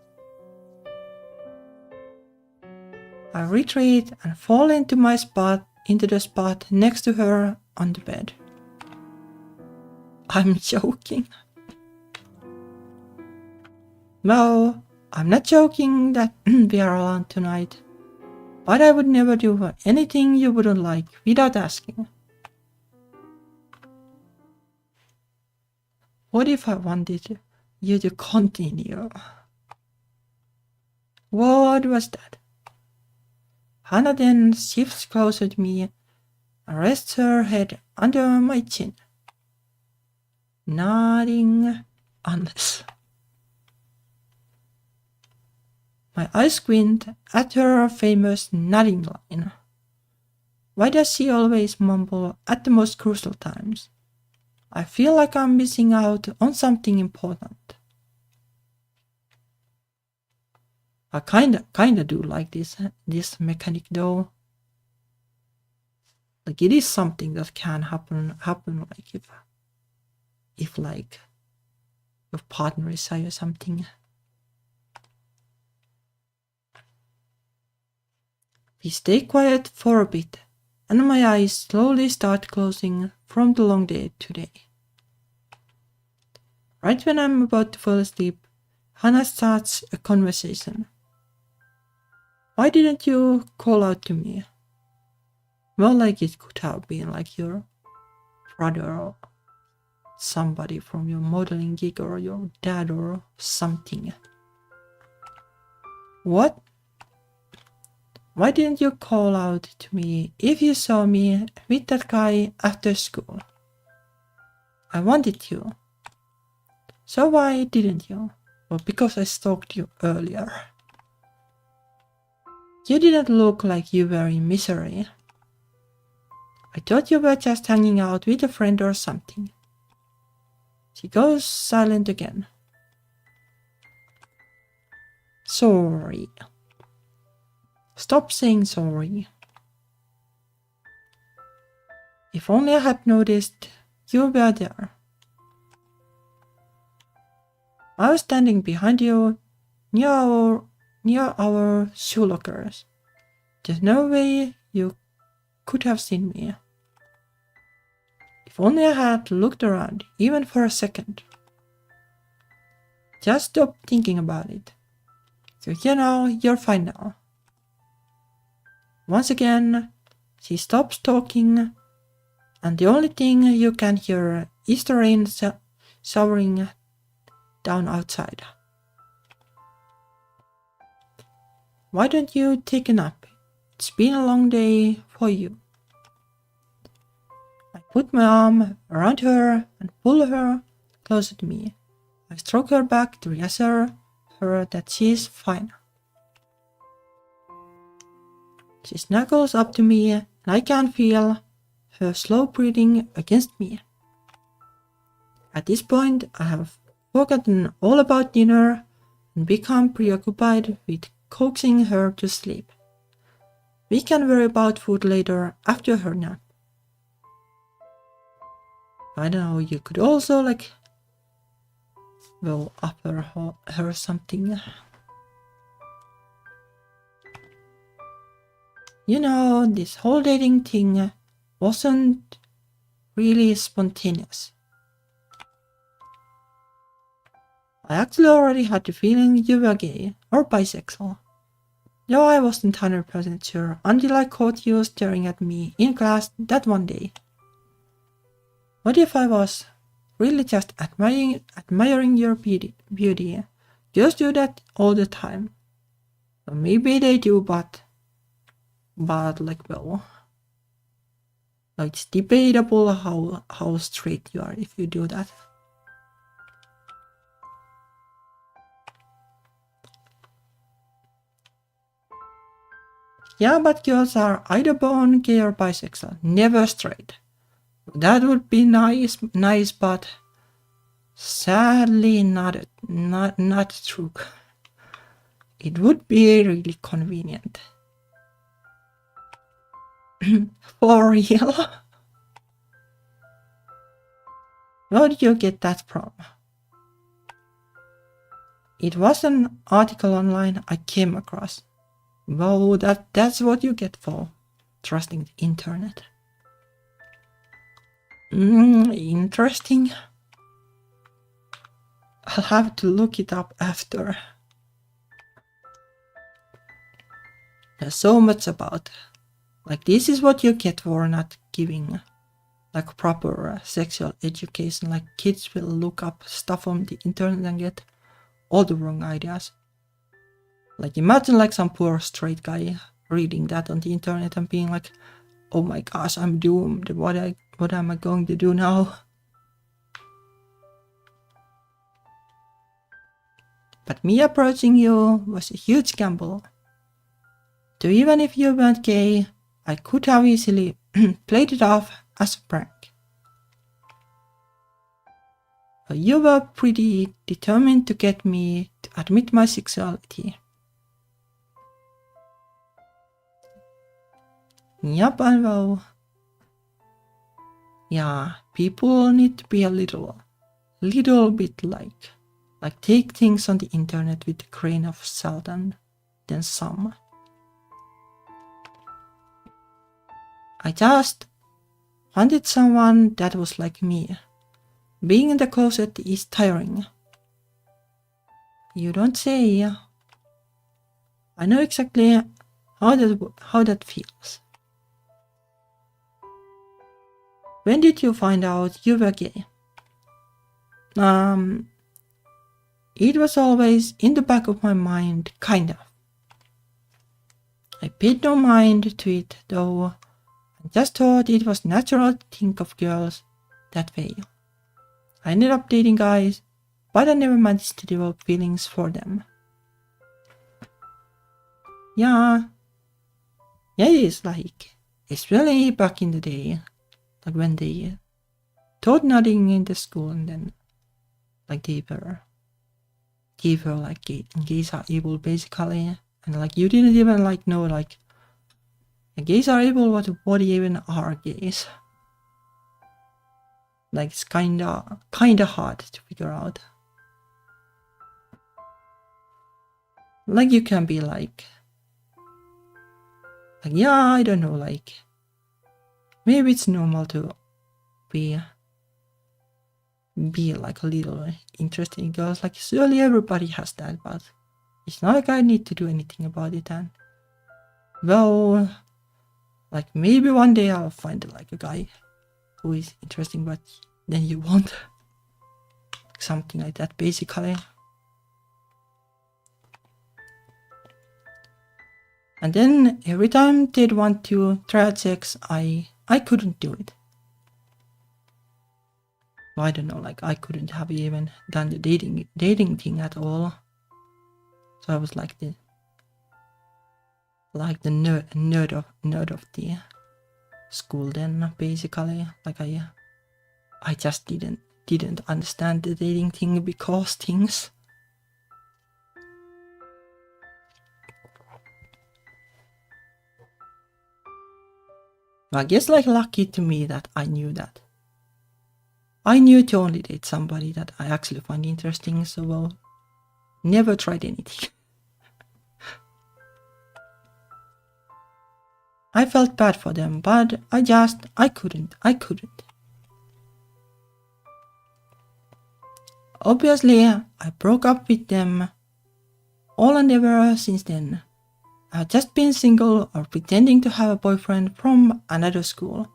I retreat and fall into the spot next to her on the bed. I'm joking. No, I'm not joking that we are alone tonight. But I would never do anything you wouldn't like without asking. What if I wanted you to continue? What was that? Hannah then shifts closer to me and rests her head under my chin. Nodding unless. My eyes squint at her famous nodding line. Why does she always mumble at the most crucial times? I feel like I'm missing out on something important. I kinda do like this mechanic though. Like it is something that can happen like if like your partner is shy or something. We stay quiet for a bit, and my eyes slowly start closing from the long day today. Right when I'm about to fall asleep, Hannah starts a conversation. Why didn't you call out to me? Well, like it could have been like your brother or somebody from your modeling gig or your dad or something. What? Why didn't you call out to me if you saw me with that guy after school? I wanted you. So why didn't you? Well, because I stalked you earlier. You didn't look like you were in misery. I thought you were just hanging out with a friend or something. She goes silent again. Sorry. Stop saying sorry. If only I had noticed you were there. I was standing behind you near our shoe lockers. There's no way you could have seen me. If only I had looked around, even for a second. Just stop thinking about it. So you're fine now. Once again, she stops talking, and the only thing you can hear is the rain showering down outside. Why don't you take a nap? It's been a long day for you. I put my arm around her and pull her closer to me. I stroke her back to reassure her that she's fine. She snuggles up to me and I can feel her slow breathing against me. At this point, I have forgotten all about dinner and become preoccupied with coaxing her to sleep. We can worry about food later after her nap. I don't know, you could also offer her something. You know, this whole dating thing wasn't really spontaneous. I actually already had the feeling you were gay or bisexual. Though I wasn't 100% sure until I caught you staring at me in class that one day. What if I was really just admiring your beauty? Girls do that all the time. Or maybe they do, but like, well, it's debatable how straight you are if you do that. Yeah, but girls are either born gay or bisexual, never straight. That would be nice, but sadly not true. It would be really convenient. For real? Where did you get that from? It was an article online I came across. Well, that's what you get for trusting the internet. Interesting. I'll have to look it up after. There's so much about. Like, this is what you get for not giving like proper sexual education. Like, kids will look up stuff on the internet and get all the wrong ideas. Like, imagine like some poor straight guy reading that on the internet and being like, oh my gosh, I'm doomed. What am I going to do now? But me approaching you was a huge gamble. So even if you weren't gay, I could have easily played it off as a prank. But you were pretty determined to get me to admit my sexuality. Yep, I know. Yeah, people need to be a little bit like take things on the internet with a grain of salt and then some. I just wanted someone that was like me. Being in the closet is tiring. You don't say. I know exactly how that feels. When did you find out you were gay? It was always in the back of my mind, kind of. I paid no mind to it, though. I just thought it was natural to think of girls that way. I ended up dating guys, but I never managed to develop feelings for them. Yeah, it's like, especially back in the day, like when they taught nothing in the school and then like they were like gays are evil basically, and like you didn't even like know like gays are evil, what even are gays? Like it's kinda hard to figure out. Like you can be like yeah, I don't know, like maybe it's normal to be like a little interested in girls. Like surely everybody has that, but it's not like I need to do anything about it. And well, like maybe one day I'll find like a guy who is interesting, but then you won't. Something like that basically. And then every time they'd want to try out sex, I couldn't do it. I don't know, like I couldn't have even done the dating thing at all. So I was like the nerd of the school then basically. Like I just didn't understand the dating thing because things. I guess like lucky to me that I knew that. I knew to only date somebody that I actually find interesting, so well, never tried anything. I felt bad for them, but I couldn't. Obviously, I broke up with them all and ever since then. I've just been single or pretending to have a boyfriend from another school,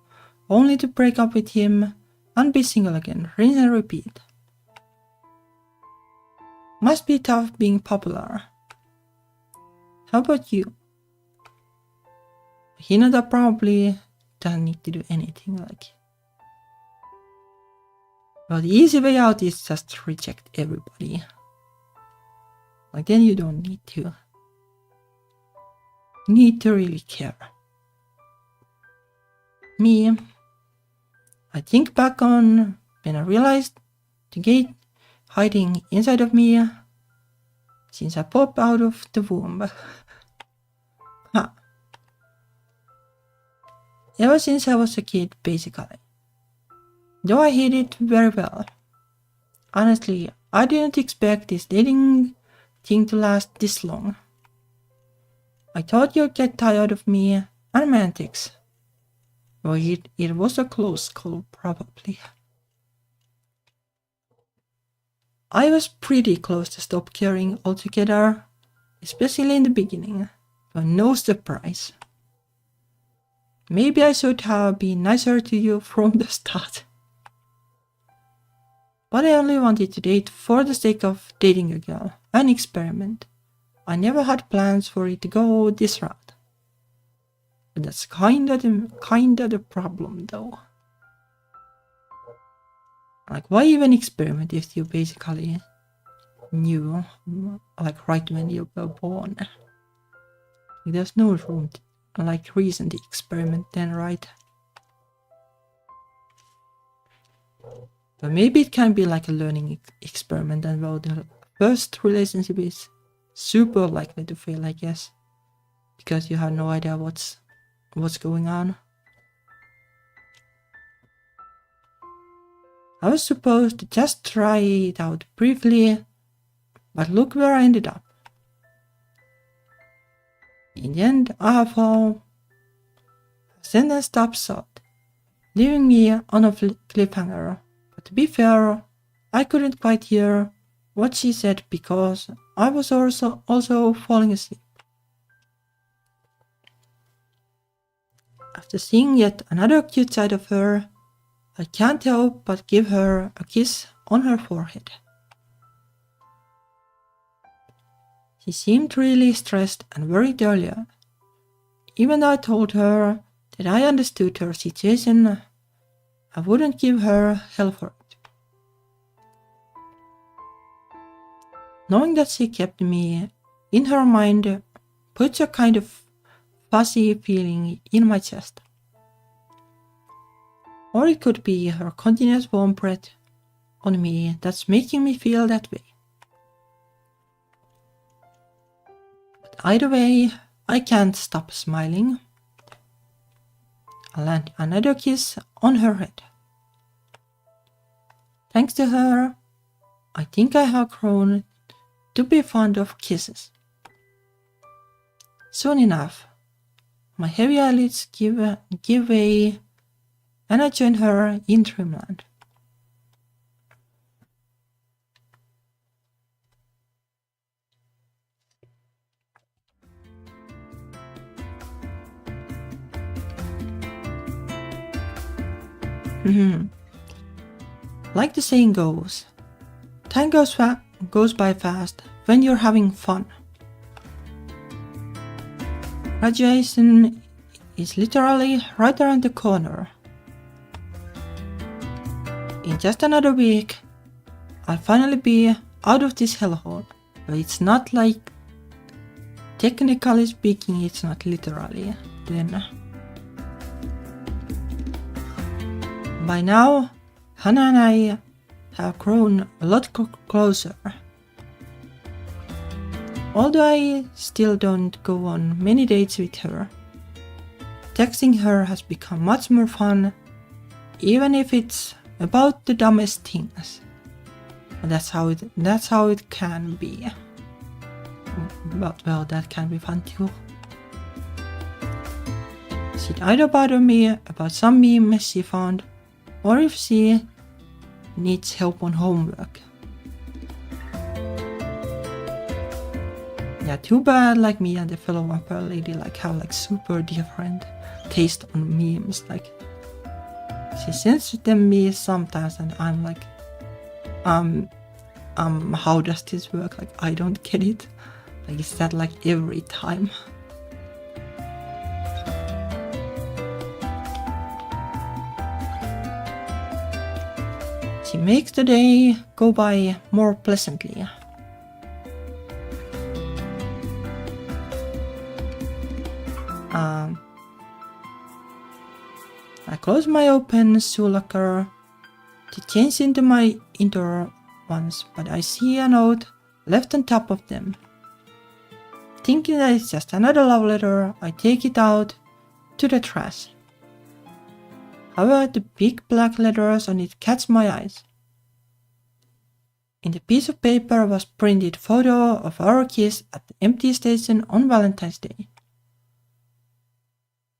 only to break up with him and be single again, rinse and repeat. Must be tough being popular. How about you? Hinata probably doesn't need to do anything like. Well, the easy way out is just reject everybody. Like then you don't need to really care. Me, I think back on when I realized the gate hiding inside of me since I popped out of the womb. Ever since I was a kid, basically. Though I hid it very well. Honestly, I didn't expect this dating thing to last this long. I thought you'd get tired of me and my antics. Well, it was a close call, probably. I was pretty close to stop caring altogether, especially in the beginning, but no surprise. Maybe I should have been nicer to you from the start. But I only wanted to date for the sake of dating a girl, an experiment. I never had plans for it to go this route. But that's kinda the problem though. Like, why even experiment if you basically knew, like, right when you were born? There's no room to, reason to experiment then, right? But maybe it can be like a learning experiment, and well, the first relationship is super likely to fail, I guess, because you have no idea what's going on. I was supposed to just try it out briefly, but look where I ended up. In the end, I have found a sentence stopped short, leaving me on a cliffhanger. But to be fair, I couldn't quite hear what she said because I was also falling asleep. After seeing yet another cute side of her, I can't help but give her a kiss on her forehead. She seemed really stressed and worried earlier. Even though I told her that I understood her situation, I wouldn't give her hell for it. Knowing that she kept me in her mind puts a kind of fuzzy feeling in my chest. Or it could be her continuous warm breath on me that's making me feel that way. But either way, I can't stop smiling. I land another kiss on her head. Thanks to her, I think I have grown to be fond of kisses. Soon enough, my heavy eyelids give way, and I join her in dreamland. Like the saying goes, time goes by fast when you're having fun. Graduation is literally right around the corner. In just another week, I'll finally be out of this hellhole, but it's not like, technically speaking, it's not literally, then. By now, Hannah and I have grown a lot closer. Although I still don't go on many dates with her, texting her has become much more fun, even if it's about the dumbest things. That's how it can be. But well, that can be fun too. She'd either bother me about some meme she found, or if she needs help on homework. Yeah, too bad like me and the fellow vampire lady have super different taste on memes. She sends them me sometimes and I'm like, how does this work? I don't get it. Is that every time? She makes the day go by more pleasantly. I close my open shoe locker to change into my indoor ones, but I see a note left on top of them. Thinking that it's just another love letter, I take it out to the trash. However, the big black letters on it catch my eyes. In the piece of paper was printed photo of our kiss at the empty station on Valentine's Day.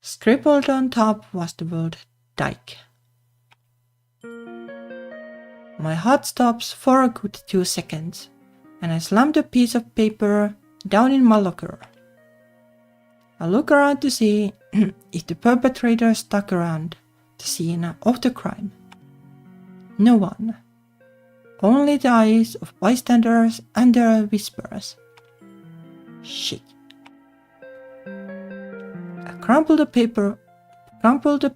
Scribbled on top was the word dyke. My heart stops for a good 2 seconds, and I slam the piece of paper down in my locker. I look around to see if the perpetrator stuck around the scene of the crime. No one. Only the eyes of bystanders and their whispers. Shit. I crumpled the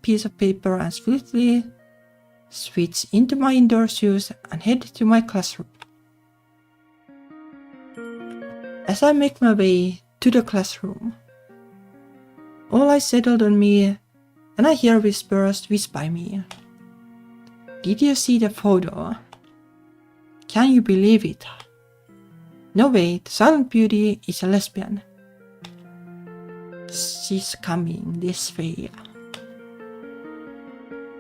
piece of paper and swiftly switch into my indoor shoes and head to my classroom. As I make my way to the classroom, all eyes settled on me and I hear whispers whisper by me. Did you see the photo? Can you believe it? No way, the silent beauty is a lesbian. She's coming this way.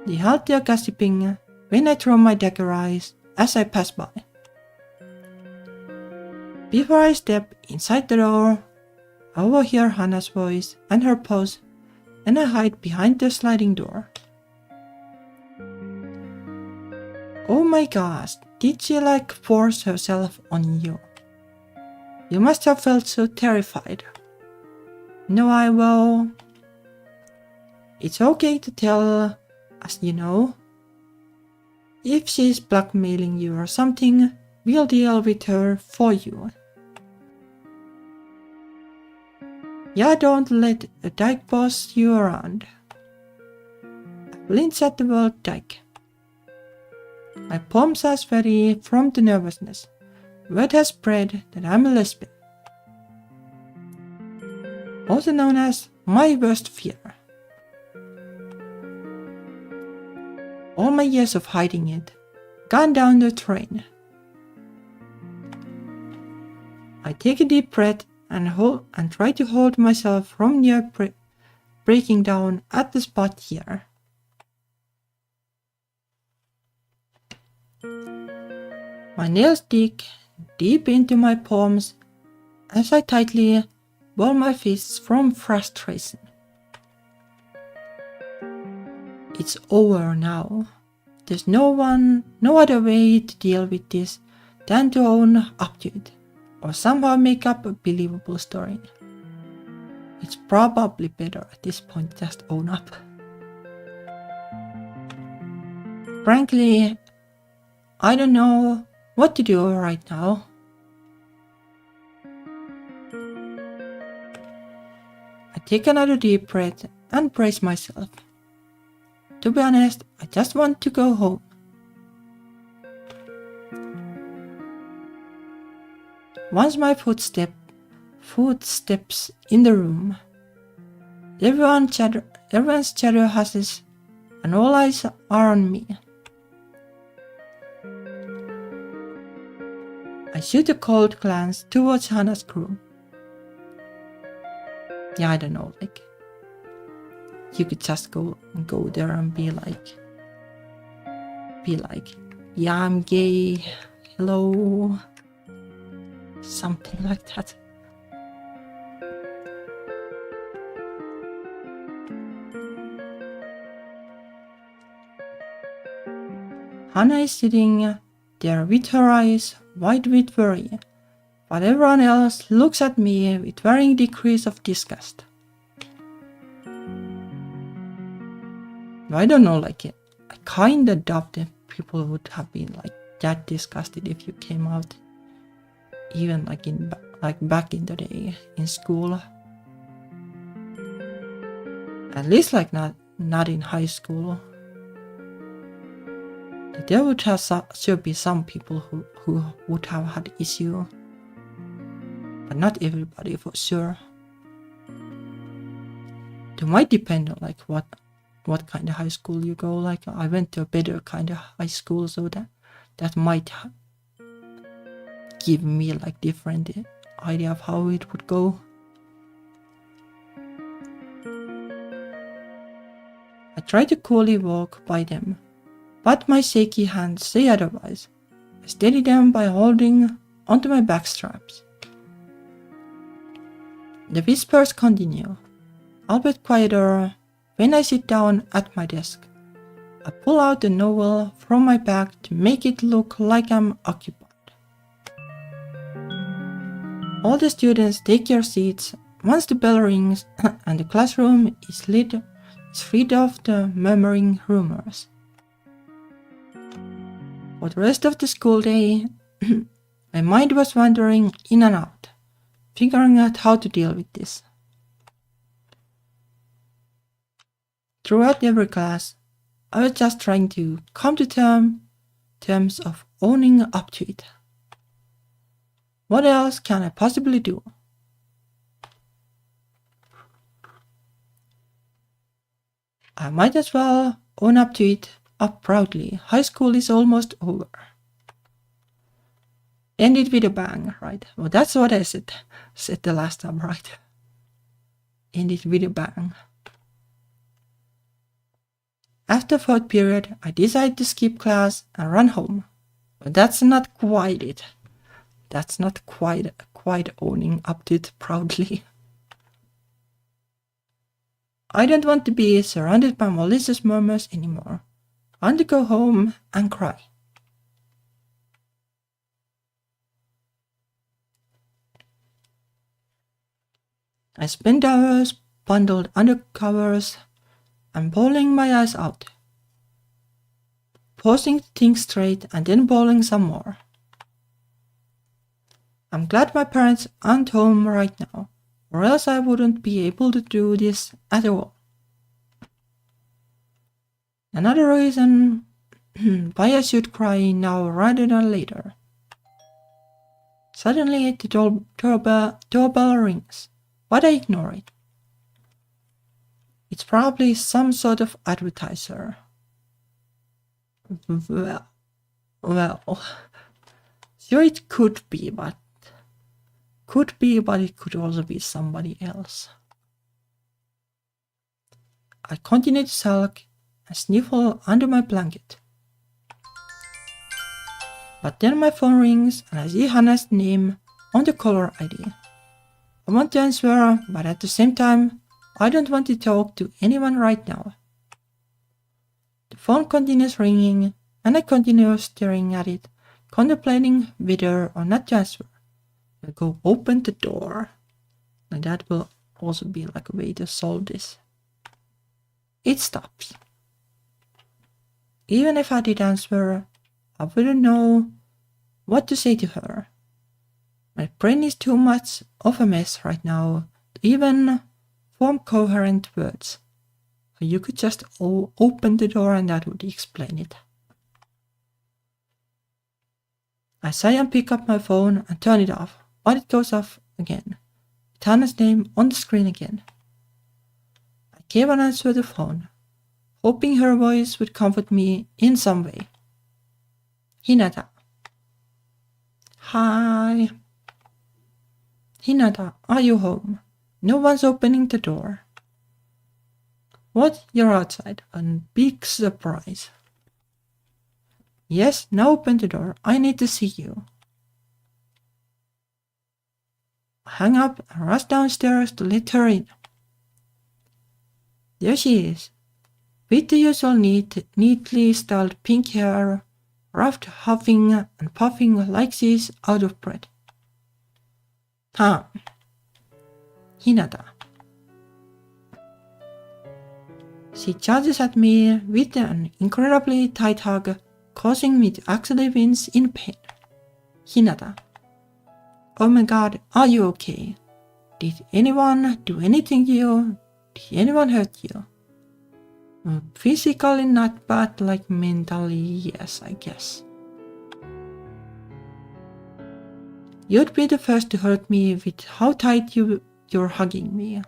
They halt their gossiping when I throw my dagger eyes as I pass by. Before I step inside the door, I overhear Hannah's voice and her pause, and I hide behind the sliding door. Oh my gosh, did she force herself on you? You must have felt so terrified. No, I will. It's okay to tell us, If she's blackmailing you or something, we'll deal with her for you. Yeah, don't let a dyke boss you around. I flinch at the word dyke. My palms are sweaty from the nervousness. Word has spread that I'm a lesbian. Also known as my worst fear. All my years of hiding it gone down the drain. I take a deep breath and try to hold myself from near breaking down at the spot here. My nails dig deep into my palms as I tightly ball my fists from frustration. It's over now. There's no other way to deal with this than to own up to it, or somehow make up a believable story. It's probably better at this point just own up. Frankly, I don't know what to do right now. I take another deep breath and brace myself. To be honest, I just want to go home. Once my footsteps in the room, everyone's chatter hushes and all eyes are on me. I shoot a cold glance towards Hannah's room. Yeah, I don't know, you could just go there and be like, yeah, I'm gay, hello, something like that. Hannah is sitting there with her eyes wide with worry, but everyone else looks at me with varying degrees of disgust. I don't know, I kinda doubt that people would have been that disgusted if you came out, even back in the day in school. At least not in high school. There would have should be some people who would have had issue, but not everybody for sure. It might depend on what kind of high school you go. I went to a better kind of high school, so that might give me different idea of how it would go. I try to coolly walk by them, but my shaky hands say otherwise. I steady them by holding onto my back straps. The whispers continue, albeit quieter, when I sit down at my desk. I pull out the novel from my bag to make it look like I'm occupied. All the students take their seats once the bell rings and the classroom is freed of the murmuring rumors. For the rest of the school day, my mind was wandering in and out, figuring out how to deal with this. Throughout every class, I was just trying to come to terms of owning up to it. What else can I possibly do? I might as well own up to it up proudly. High school is almost over. Ended with a bang, right? Well, that's what I said the last time, right? Ended with a bang. After fourth period, I decided to skip class and run home. But that's not quite it. That's not quite owning up to it proudly. I don't want to be surrounded by malicious murmurs anymore. I want to go home and cry. I spent hours bundled under covers and bawling my eyes out, pausing to think straight and then bawling some more. I'm glad my parents aren't home right now, or else I wouldn't be able to do this at all. Another reason why I should cry now rather than later. Suddenly the doorbell rings, but I ignore it. It's probably some sort of advertiser. Well, sure it could be, but it could also be somebody else. I continue to sulk and sniffle under my blanket. But then my phone rings and I see Hannah's name on the caller ID. I want to answer, but at the same time, I don't want to talk to anyone right now. The phone continues ringing and I continue staring at it, contemplating whether or not to answer. I go open the door. And that will also be a way to solve this. It stops. Even if I did answer, I wouldn't know what to say to her. My brain is too much of a mess right now to even form coherent words. You could just open the door and that would explain it. I sigh and pick up my phone and turn it off, but it goes off again, with Hannah's name on the screen again. I gave an answer to the phone, hoping her voice would comfort me in some way. Hinata. Hi. Hinata, are you home? No one's opening the door. What? You're outside? A big surprise. Yes, now open the door. I need to see you. I hang up and rush downstairs to let her in. There she is, with the usual neatly styled pink hair Ruffed, huffing and puffing like she's out of breath. Hinata. She charges at me with an incredibly tight hug, causing me to actually wince in pain. Hinata. Oh my god, are you okay? Did anyone do anything to you? Did anyone hurt you? Physically not, but like mentally, yes, I guess. You'd be the first to hurt me with how tight you're hugging me.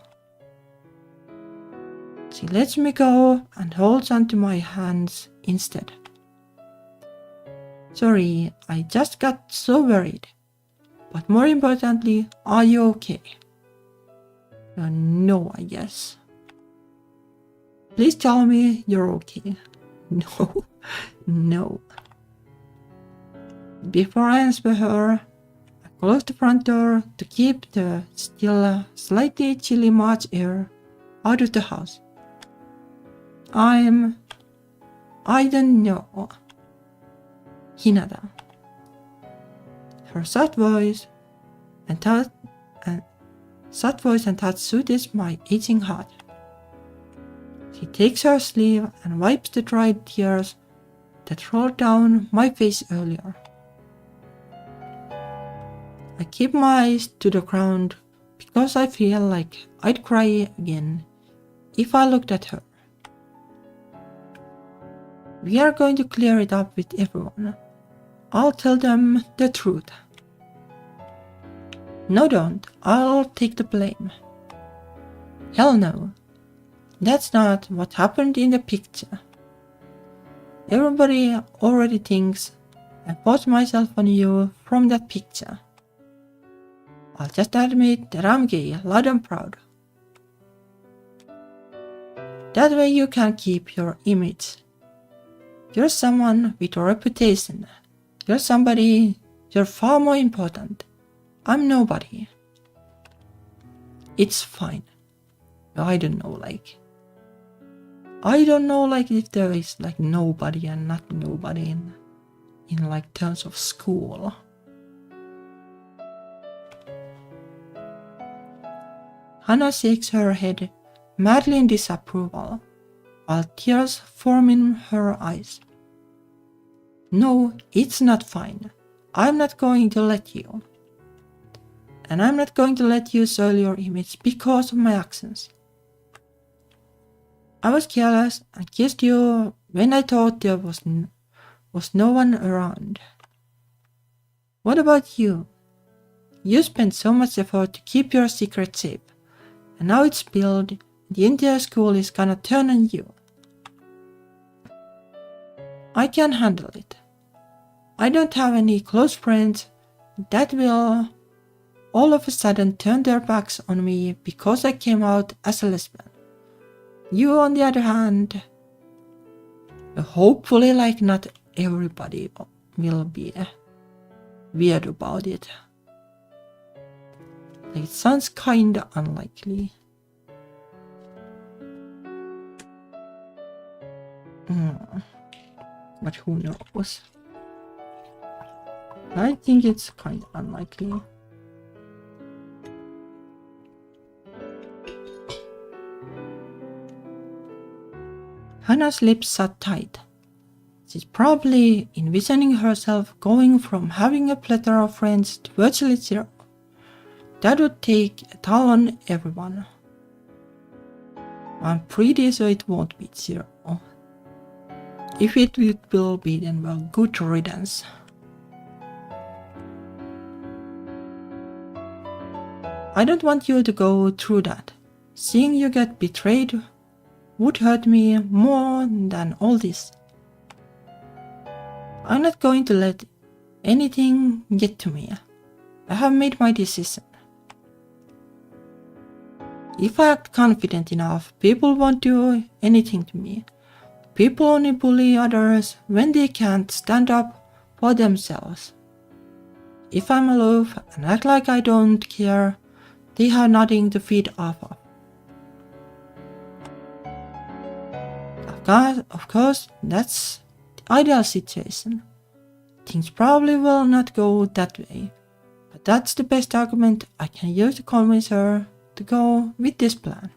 She lets me go and holds onto my hands instead. Sorry, I just got so worried. But more importantly, are you okay? No, I guess. Please tell me you're okay. No, no. Before I answer her, I close the front door to keep the still slightly chilly March air out of the house. I don't know. Hinata. Her soft voice and touch soothes my aching heart. She takes her sleeve and wipes the dried tears that rolled down my face earlier. I keep my eyes to the ground because I feel like I'd cry again if I looked at her. We are going to clear it up with everyone. I'll tell them the truth. No, don't. I'll take the blame. Hell no. That's not what happened in the picture. Everybody already thinks I bought myself on you from that picture. I'll just admit that I'm gay, loud and proud. That way you can keep your image. You're someone with a reputation. You're somebody. You're far more important. I'm nobody. It's fine. I don't know if there is like nobody and not nobody in like terms of school. Hannah shakes her head madly in disapproval, while tears form in her eyes. No, it's not fine. I'm not going to let you. And I'm not going to let you soil your image because of my actions. I was careless and kissed you when I thought there was no one around. What about you? You spent so much effort to keep your secret safe, and now it's spilled. The entire school is gonna turn on you. I can handle it. I don't have any close friends that will all of a sudden turn their backs on me because I came out as a lesbian. You, on the other hand, hopefully like not everybody will be weird about it. It sounds kinda unlikely. But who knows? I think it's kinda unlikely. Hannah's lips sat tight. She's probably envisioning herself going from having a plethora of friends to virtually zero. That would take a toll on everyone. I'm pretty sure it won't be zero. If it will be, then well, good riddance. I don't want you to go through that. Seeing you get betrayed would hurt me more than all this. I'm not going to let anything get to me. I have made my decision. If I act confident enough, people won't do anything to me. People only bully others when they can't stand up for themselves. If I'm aloof and act like I don't care, they have nothing to feed off of. Of course, that's the ideal situation. Things probably will not go that way, but that's the best argument I can use to convince her to go with this plan.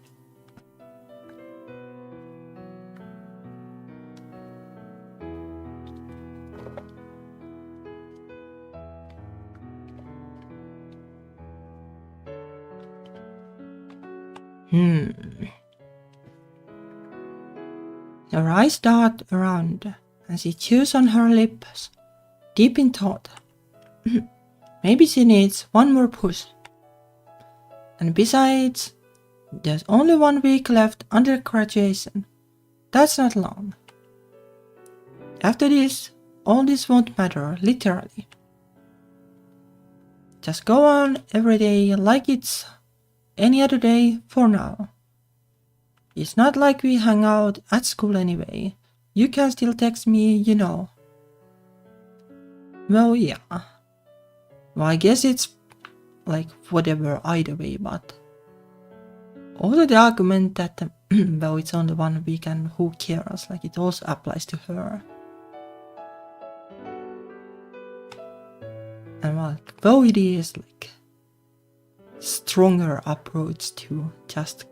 Her eyes dart around, and she chews on her lips, deep in thought. Maybe she needs one more push. And besides, there's only 1 week left until graduation. That's not long. After this, all this won't matter, literally. Just go on every day like it's any other day for now. It's not like we hang out at school anyway. You can still text me, you know. Well, yeah. Well, I guess it's like whatever either way, but also the argument that, well, it's only 1 week and who cares, like it also applies to her. And well, though it is like stronger approach to just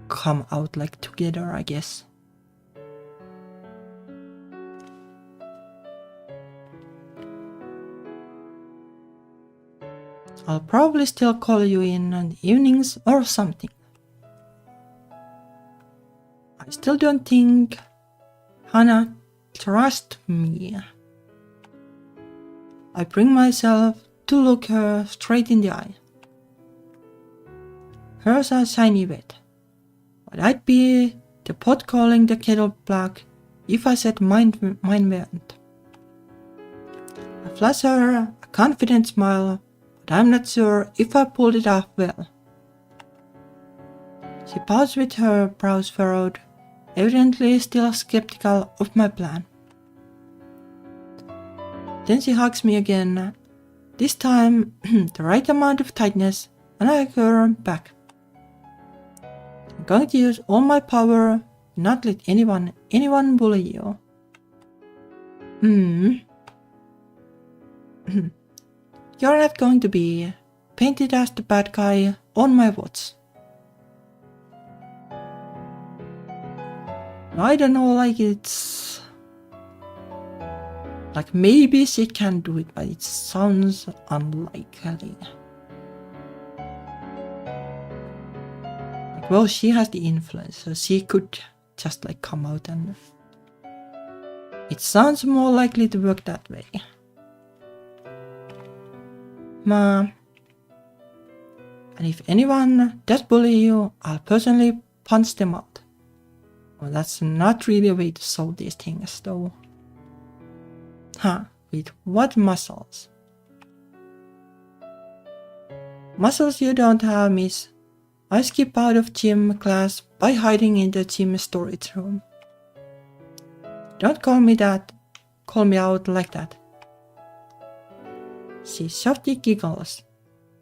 come out like together, I guess. I'll probably still call you in the evenings or something. I still don't think Hannah trusts me. I bring myself to look her straight in the eye. Hers are shiny red, but I'd be the pot calling the kettle black if I said mine weren't. I flash her a confident smile, but I'm not sure if I pulled it off well. She paused with her brows furrowed, evidently still skeptical of my plan. Then she hugs me again, this time the right amount of tightness, and I hug her back. I'm going to use all my power, not let anyone bully you. You're not going to be painted as the bad guy on my watch. I don't know, like it's... like maybe she can do it, but it sounds unlikely. Like, well, she has the influence, so she could just like come out and... it sounds more likely to work that way. And if anyone does bully you, I'll personally punch them out. Well, that's not really a way to solve these things, though. With what muscles? Muscles you don't have, miss. I skip out of gym class by hiding in the gym storage room. Don't call me that. Call me out like that. She softly giggles,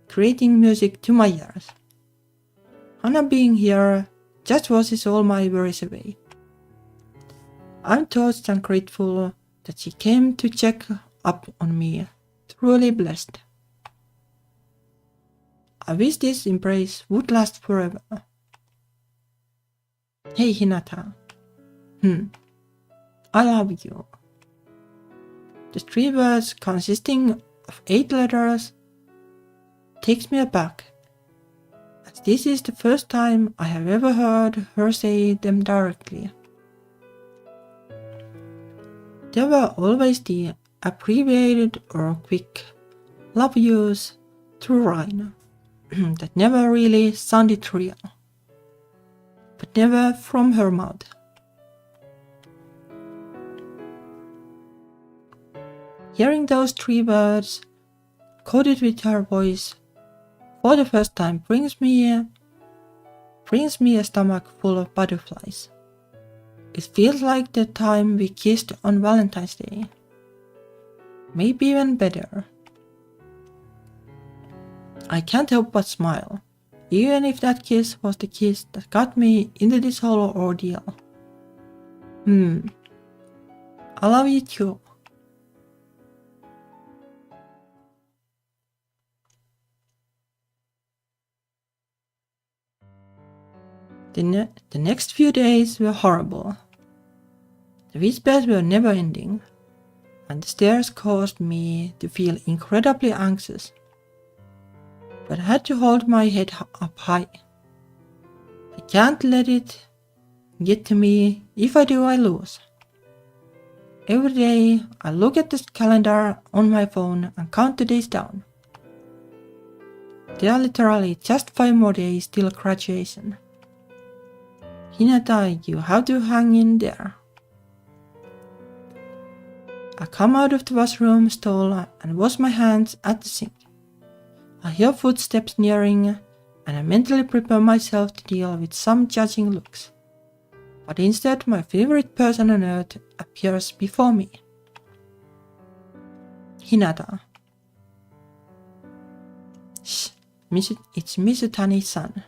creating music to my ears. Hannah being here just washes all my worries away. I'm touched and grateful that she came to check up on me, truly blessed. I wish this embrace would last forever. Hey Hinata. I love you. The 3 words consisting of 8 letters takes me aback, as this is the first time I have ever heard her say them directly. There were always the abbreviated or quick love yous through Rhine that never really sounded real, but never from her mouth. Hearing those 3 words coded with her voice for the first time brings me a stomach full of butterflies. It feels like the time we kissed on Valentine's Day. Maybe even better. I can't help but smile, even if that kiss was the kiss that got me into this whole ordeal. I love you too. The next few days were horrible. The whispers were never ending, and the stares caused me to feel incredibly anxious. But I had to hold my head up high. I can't let it get to me. If I do, I lose. Every day, I look at the calendar on my phone and count the days down. There are literally just 5 more days till graduation. Hinata, you have to hang in there. I come out of the washroom stall and wash my hands at the sink. I hear footsteps nearing, and I mentally prepare myself to deal with some judging looks. But instead, my favorite person on earth appears before me. Hinata. Shh, it's Mizutani-san.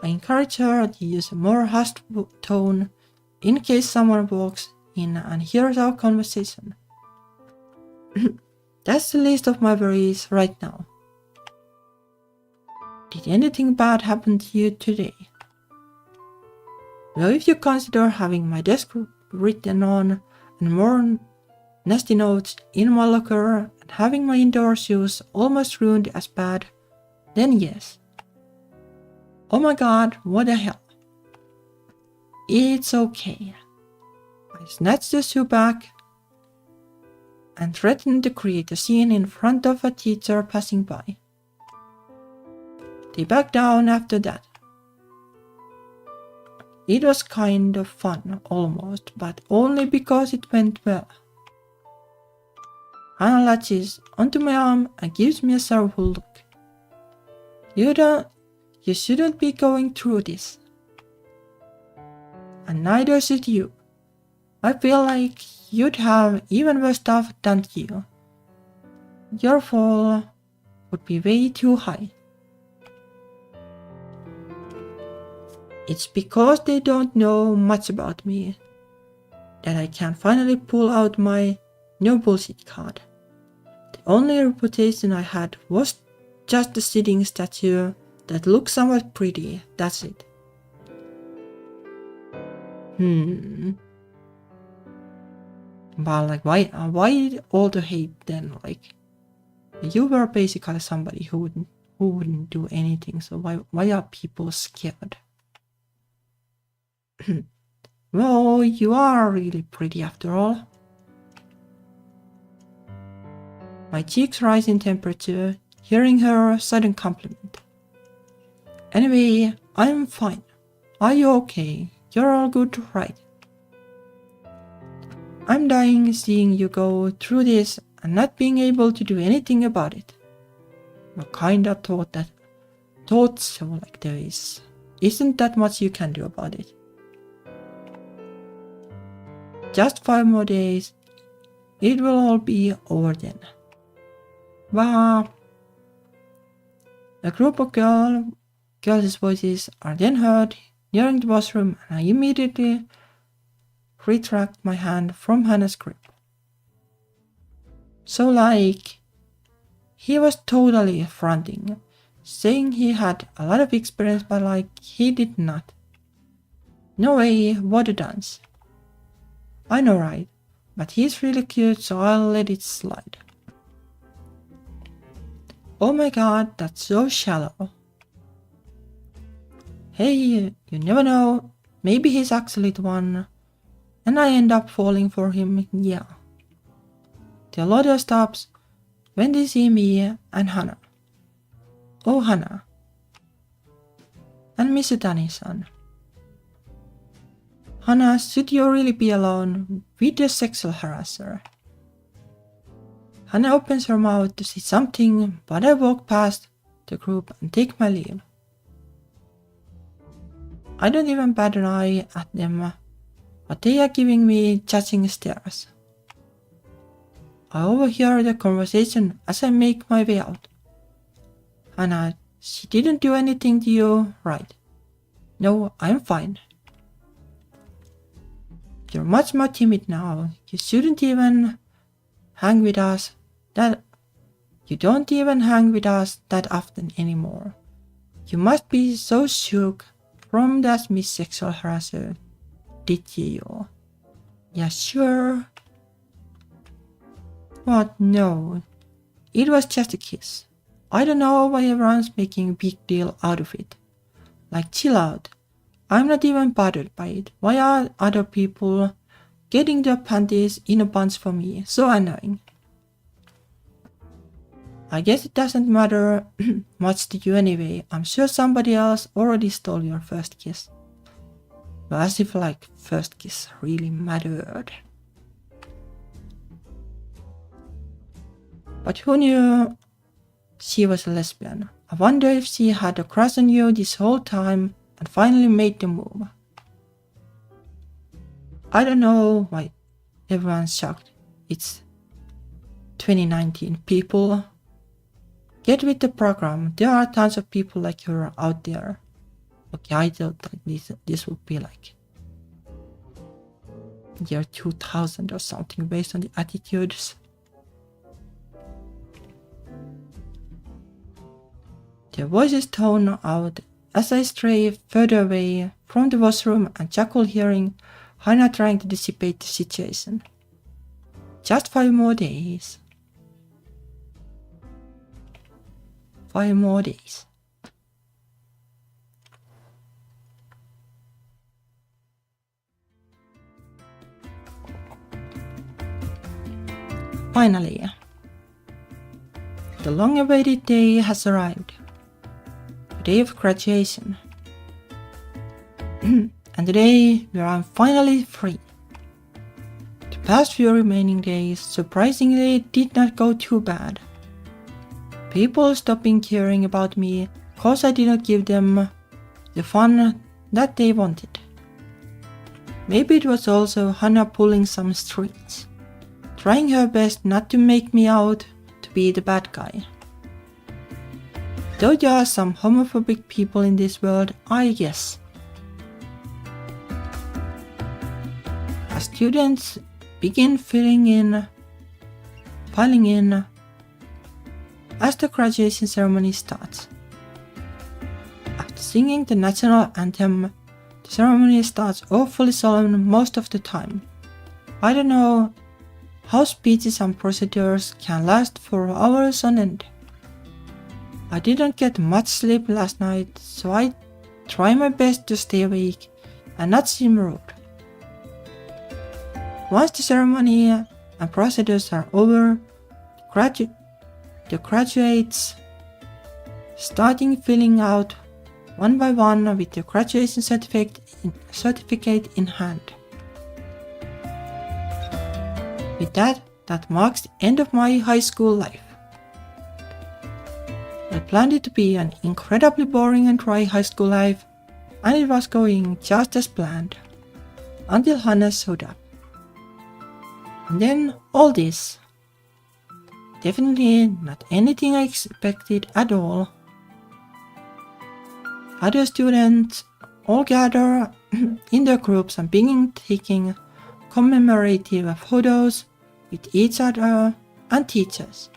I encourage her to use a more hushed tone in case someone walks in and hears our conversation. That's the least of my worries right now. Did anything bad happen to you today? Well, if you consider having my desk written on and more nasty notes in my locker and having my indoor shoes almost ruined as bad, then yes. Oh my god, what the hell? It's okay. I snatch the shoe back and threaten to create a scene in front of a teacher passing by. They back down after that. It was kind of fun, almost, but only because it went well. Hana latches onto my arm and gives me a sorrowful look. You shouldn't be going through this. And neither should you. I feel like you'd have even worse stuff done to you. Your fall would be way too high. It's because they don't know much about me that I can finally pull out my no bullshit card. The only reputation I had was just a sitting statue that looks somewhat pretty, that's it. But like, why all the hate then? Like, you were basically somebody who wouldn't do anything, so why are people scared? Well, you are really pretty after all. My cheeks rise in temperature, hearing her sudden compliment. Anyway, I'm fine. Are you okay? You're all good, right? I'm dying seeing you go through this and not being able to do anything about it. I kinda thought so, like there isn't that much you can do about it. Just 5 more days, it will all be over then. Bah. A group of girls' voices are then heard nearing the washroom, and I immediately retract my hand from Hannah's grip. So like, he was totally fronting, saying he had a lot of experience, but like, he did not. No way, what a dunce. I know, right? But he's really cute, so I'll let it slide. Oh my god, that's so shallow. Hey, you never know, maybe he's actually the one, and I end up falling for him, yeah. The laughter stops when they see me and Hana. Oh, Hana. And Mizutani-san. Hana, should you really be alone with the sexual harasser? Hana opens her mouth to say something, but I walk past the group and take my leave. I don't even bat an eye at them, but they are giving me judging stares. I overhear the conversation as I make my way out. Hana, she didn't do anything to you, right? No, I'm fine. You're much more timid now. You shouldn't even hang with us you don't even hang with us that often anymore. You must be so shook from that Miss Sexual Harasser, did you? Yeah, sure. What? No. It was just a kiss. I don't know why everyone's making a big deal out of it. Like, chill out. I'm not even bothered by it. Why are other people getting their panties in a bunch for me? So annoying. I guess it doesn't matter much to you anyway. I'm sure somebody else already stole your first kiss. Well, as if like first kiss really mattered. But who knew she was a lesbian? I wonder if she had a crush on you this whole time and finally made the move. I don't know why everyone's shocked. It's 2019, people. Get with the program. There are tons of people like her out there. Okay, I thought that this would be like year 2000 or something based on the attitudes. Their voices tone out as I stray further away from the washroom and chuckle hearing Hannah trying to dissipate the situation. Just 5 more days. 5 more days. Finally, the long-awaited day has arrived. The day of graduation. And today where I'm finally free. The past few remaining days surprisingly did not go too bad. People stopping caring about me cause I did not give them the fun that they wanted. Maybe it was also Hannah pulling some strings, trying her best not to make me out to be the bad guy. Though there are some homophobic people in this world, I guess. As students begin piling in, as the graduation ceremony starts. After singing the national anthem, the ceremony starts awfully solemn most of the time. I don't know how speeches and procedures can last for hours on end. I didn't get much sleep last night, so I try my best to stay awake and not seem rude. Once the ceremony and procedures are over, the graduates starting filling out one by one with the graduation certificate in hand. With that marks the end of my high school life. I planned it to be an incredibly boring and dry high school life, and it was going just as planned, until Hannah showed up. And then all this. Definitely not anything I expected at all. Other students all gather in their groups and begin taking commemorative photos with each other and teachers.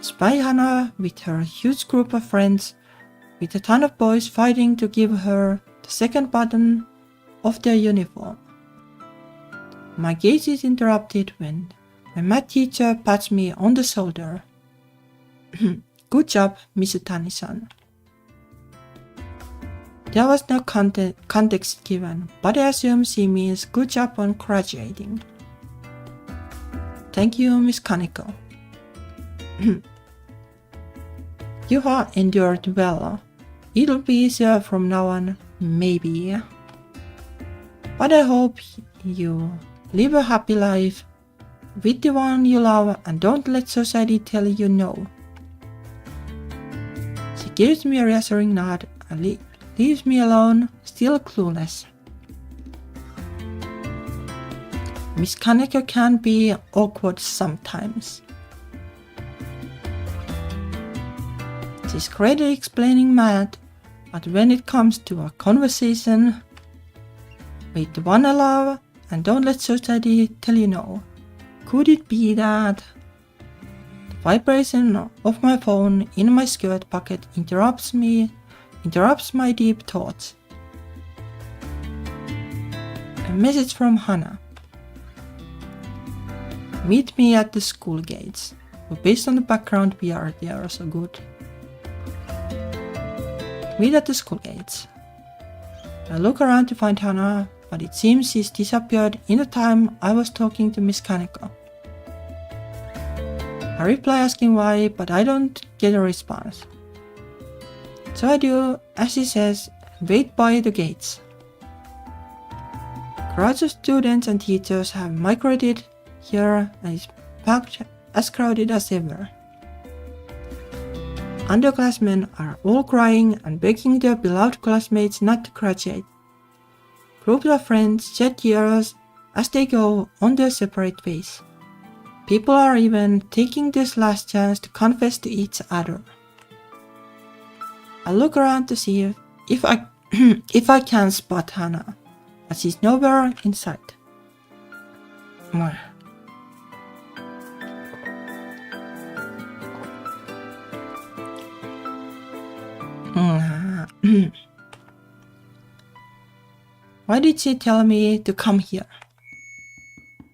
Spy Hannah with her huge group of friends, with a ton of boys fighting to give her the second button of their uniform. My gaze is interrupted when my math teacher pats me on the shoulder. Good job, Miss Utani-san. There was no context given, but I assume she means good job on graduating. Thank you, Miss Kaneko. You have endured well. It'll be easier from now on, maybe. But I hope you live a happy life with the one you love and don't let society tell you no. She gives me a reassuring nod and leaves me alone, still clueless. Miss Kaneko can be awkward sometimes. She's great at explaining math, but when it comes to a conversation with the one I love and don't let society tell you no, could it be that the Vibration of my phone in my skirt pocket interrupts my deep thoughts. A message from Hannah. Meet me at the school gates. But based on the background they are so good. Meet at the school gates. I look around to find Hannah, but it seems she's disappeared in the time I was talking to Miss Kaneko. I reply asking why, but I don't get a response. So I do as she says and wait by the gates. Crowds of students and teachers have migrated here and it's packed as crowded as ever. Underclassmen are all crying and begging their beloved classmates not to graduate. Groups of friends shed tears as they go on their separate ways. People are even taking this last chance to confess to each other. I look around to see if I if I can spot Hannah, but she's nowhere in sight. Why did she tell me to come here?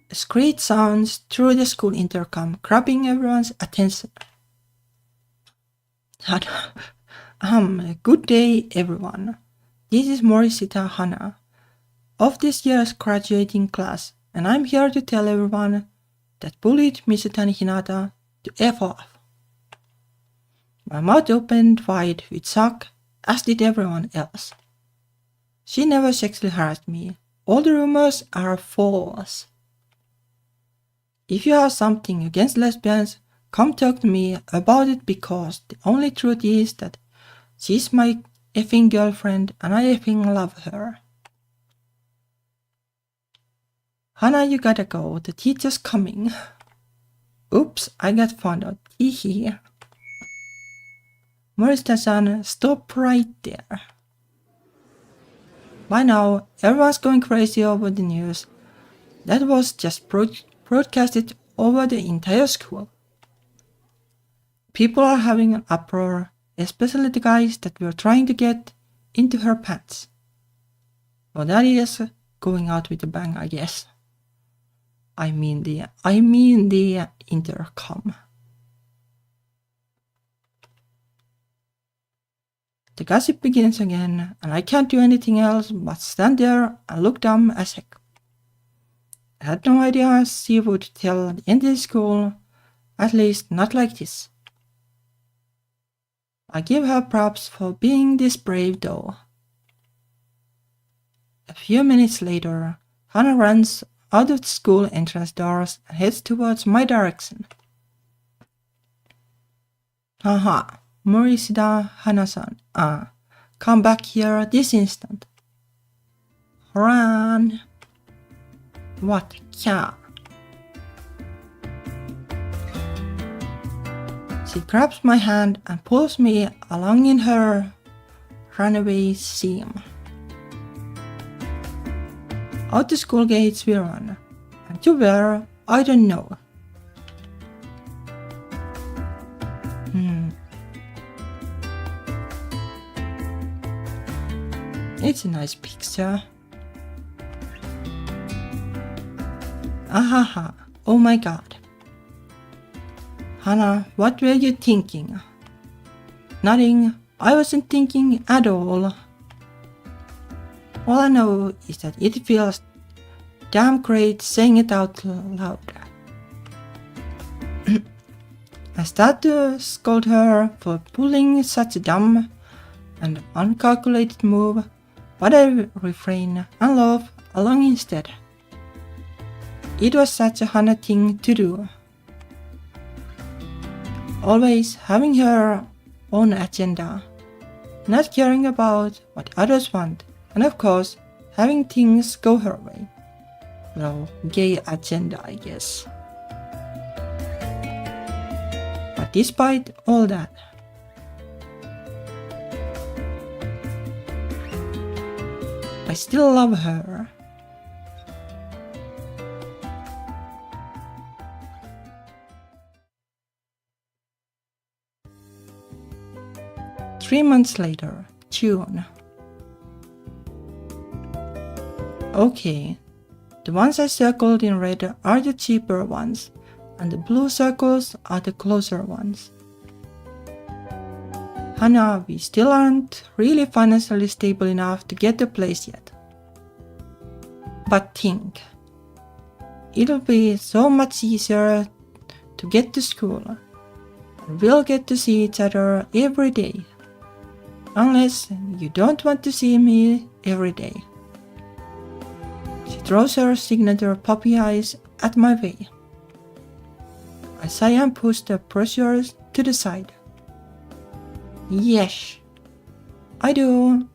A screech sounds through the school intercom, grabbing everyone's attention. Good day, everyone. This is Morisita Hannah, of this year's graduating class, and I'm here to tell everyone that bullied Mizutani Hinata to F off. My mouth opened wide with shock, as did everyone else. She never sexually harassed me. All the rumors are false. If you have something against lesbians, come talk to me about it because the only truth is that she's my effing girlfriend and I effing love her. Hannah, you gotta go. The teacher's coming. Oops, I got found out. Hee. Morista-san, stop right there. By now, everyone's going crazy over the news. That was just broadcasted over the entire school. People are having an uproar, especially the guys that were trying to get into her pants. Well, that is going out with a bang, I guess. I mean the intercom. The gossip begins again, and I can't do anything else but stand there and look dumb as heck. I had no idea she would tell the entire school, at least not like this. I give her props for being this brave though. A few minutes later, Hannah runs out of the school entrance doors and heads towards my direction. Haha, Morisita Hana-san, come back here this instant. Run! What? Yeah. She grabs my hand and pulls me along in her runaway seam. Out the school gates we run, and to where, I don't know. It's a nice picture. Ahaha, oh my god. Hannah, what were you thinking? Nothing, I wasn't thinking at all. All I know is that it feels damn great saying it out loud. I start to scold her for pulling such a dumb and uncalculated move, but I refrain and laugh along instead. It was such a Hannah thing to do. Always having her own agenda, not caring about what others want, and of course, having things go her way. Well, gay agenda, I guess. But despite all that, I still love her. 3 months later, June. Okay, the ones I circled in red are the cheaper ones, and the blue circles are the closer ones. Hannah, we still aren't really financially stable enough to get a place yet. But think, it'll be so much easier to get to school, and we'll get to see each other every day. Unless you don't want to see me every day. She throws her signature puppy eyes at my way. I sigh and push the brochures to the side. Yes, I do.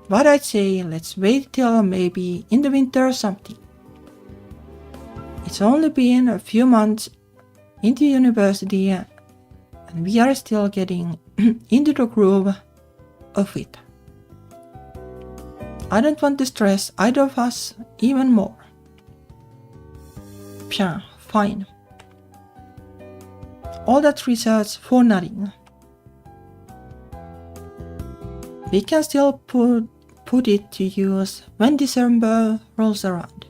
But I'd say let's wait till maybe in the winter or something. It's only been a few months into university and we are still getting into the groove of it. I don't want to stress either of us even more. Pia, fine. All that research for nothing. We can still put it to use when December rolls around.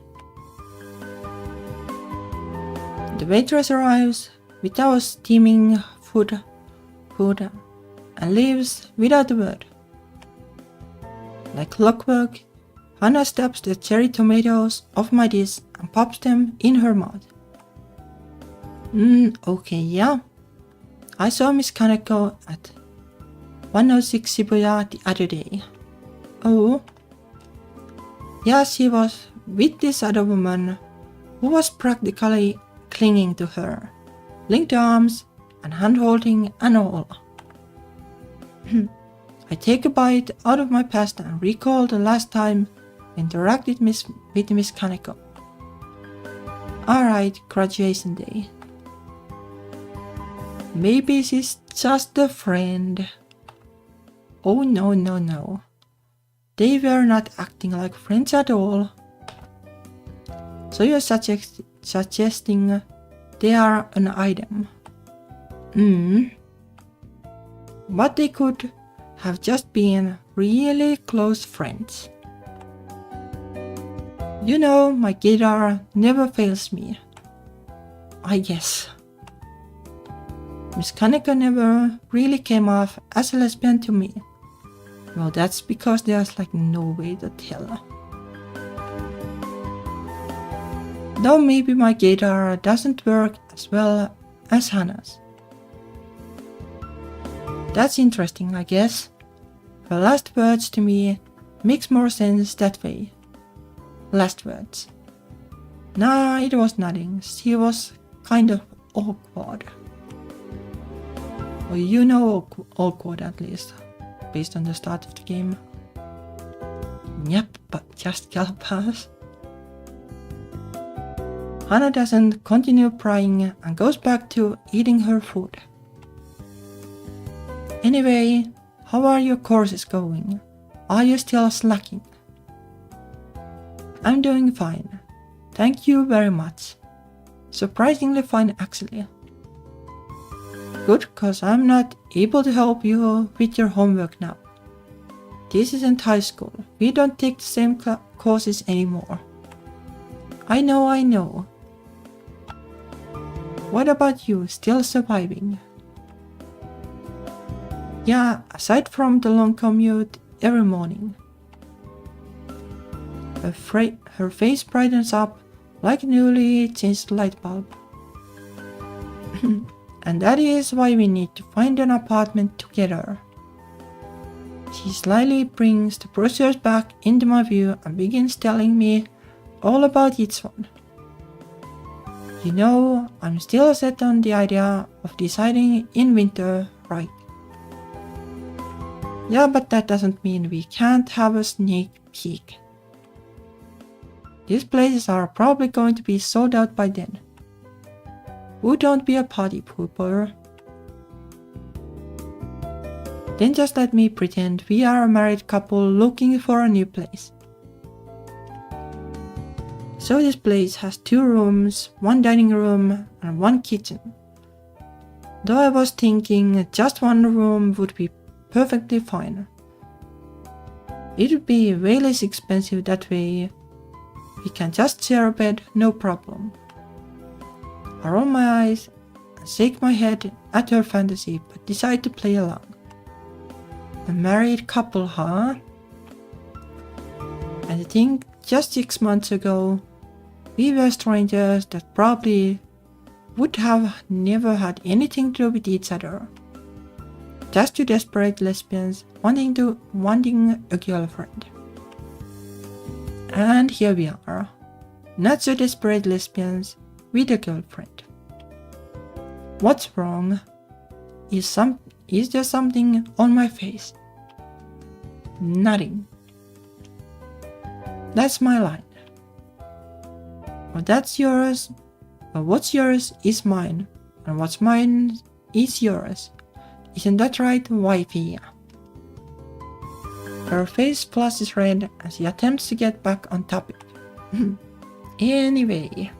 The waitress arrives with our steaming food and leaves without a word. Like clockwork, Hannah stabs the cherry tomatoes off my dish and pops them in her mouth. Okay, yeah. I saw Miss Kaneko at 106 Shibuya the other day. Oh? Yeah, she was with this other woman who was practically clinging to her, linked arms and hand-holding and all. I take a bite out of my pasta and recall the last time I interacted with Miss Kaneko. Alright, graduation day. Maybe she's just a friend. Oh no. They were not acting like friends at all. So you're suggesting they are an item. But they could have just been really close friends. You know, my guitar never fails me. I guess. Miss Kaneko never really came off as a lesbian to me. Well, that's because there's like no way to tell. Though maybe my guitar doesn't work as well as Hannah's. That's interesting, I guess. Her last words to me makes more sense that way. Last words. Nah, it was nothing. She was kind of awkward. Or you know awkward at least, based on the start of the game. Yep, but just pass. Hannah doesn't continue prying and goes back to eating her food. Anyway, how are your courses going? Are you still slacking? I'm doing fine. Thank you very much. Surprisingly fine actually. Good, cause I'm not able to help you with your homework now. This isn't high school. We don't take the same courses anymore. I know. What about you, still surviving? Yeah, aside from the long commute every morning. Her face brightens up like a newly changed light bulb. And that is why we need to find an apartment together. She slyly brings the brochures back into my view and begins telling me all about each one. You know, I'm still set on the idea of deciding in winter, right? Yeah, but that doesn't mean we can't have a sneak peek. These places are probably going to be sold out by then. Oh, don't be a party pooper. Then just let me pretend we are a married couple looking for a new place. So this place has 2 rooms, 1 dining room and 1 kitchen. Though I was thinking just 1 room would be perfectly fine. It would be way less expensive that way. We can just share a bed, no problem. I roll my eyes and shake my head at her fantasy, but decide to play along. A married couple, huh? And I think just 6 months ago, we were strangers that probably would have never had anything to do with each other. Just two desperate lesbians wanting a girlfriend. And here we are, not so desperate lesbians with a girlfriend. What's wrong? Is there something on my face? Nothing. That's my line. Well, that's yours. But what's yours is mine, and what's mine is yours. Isn't that right, wifey? Her face flushes red as she attempts to get back on topic. Anyway.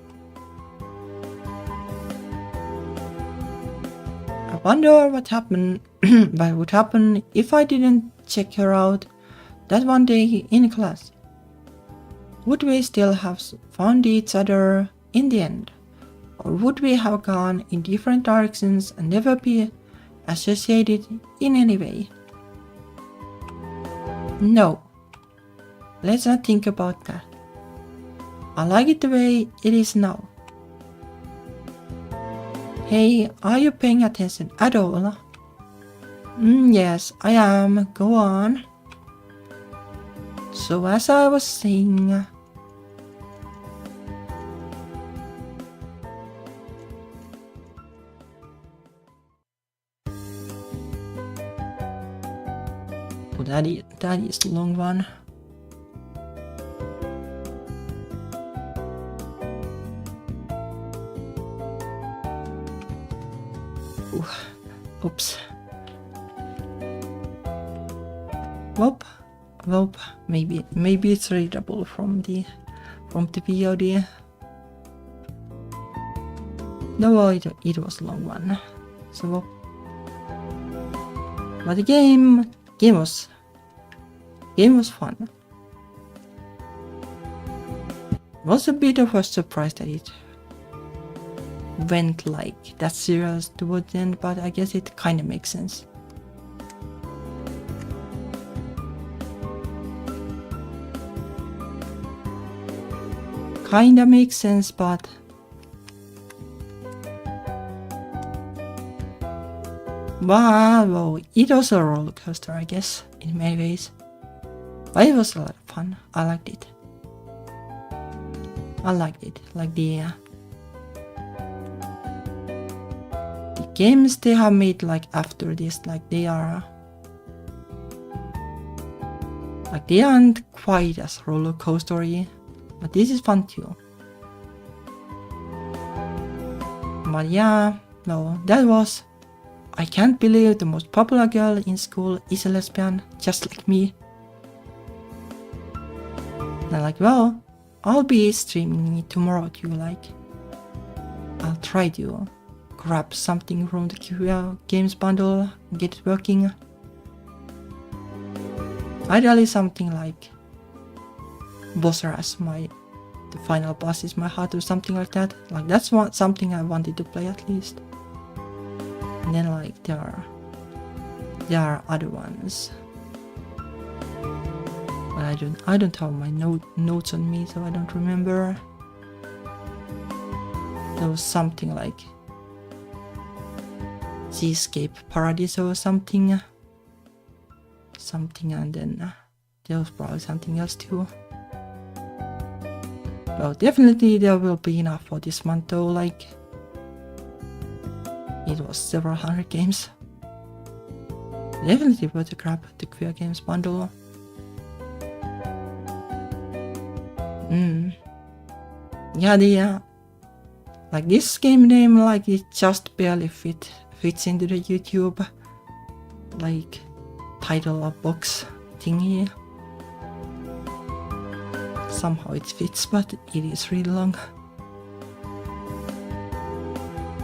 I wonder what would happen if I didn't check her out that one day in class. Would we still have found each other in the end? Or would we have gone in different directions and never be associated in any way? No. Let's not think about that. I like it the way it is now. Hey, are you paying attention at all? Yes, I am. Go on. So as I was saying... Oh, that is the long one. Oops. Well, maybe it's readable from the VOD. No, it was a long one. So, but the game was fun. Was a bit of a surprise that it went like that serious towards the end, but I guess it kind of makes sense. Kinda makes sense, but well, it was a roller coaster, I guess, in many ways. But it was a lot of fun. I liked it. Like the games they have made like after this, like they aren't quite as roller coastery, but this is fun too. But yeah, no, that was... I can't believe the most popular girl in school is a lesbian, just like me. And I'm like, well, I'll be streaming it tomorrow too, like. I'll try to grab something from the QA games bundle and get it working. Ideally something like boss rush, the final boss is my heart or something like that. Like that's something I wanted to play at least. And then like there are other ones. But I don't have my notes on me, so I don't remember. There was something like Seascape Paradise or something, and then there was probably something else too. Well, definitely there will be enough for this month though, like it was several hundred games. Definitely worth to grab the queer games bundle. Yeah, like this game name, like it just barely fits into the YouTube like title or box thingy. Somehow it fits, but it is really long.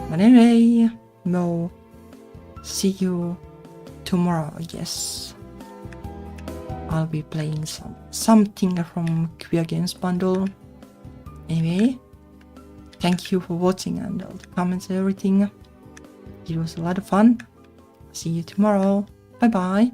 But anyway, no, see you tomorrow, yes, I'll be playing something from Queer Games Bundle. Anyway, thank you for watching and all the comments and everything. It was a lot of fun. See you tomorrow. Bye bye.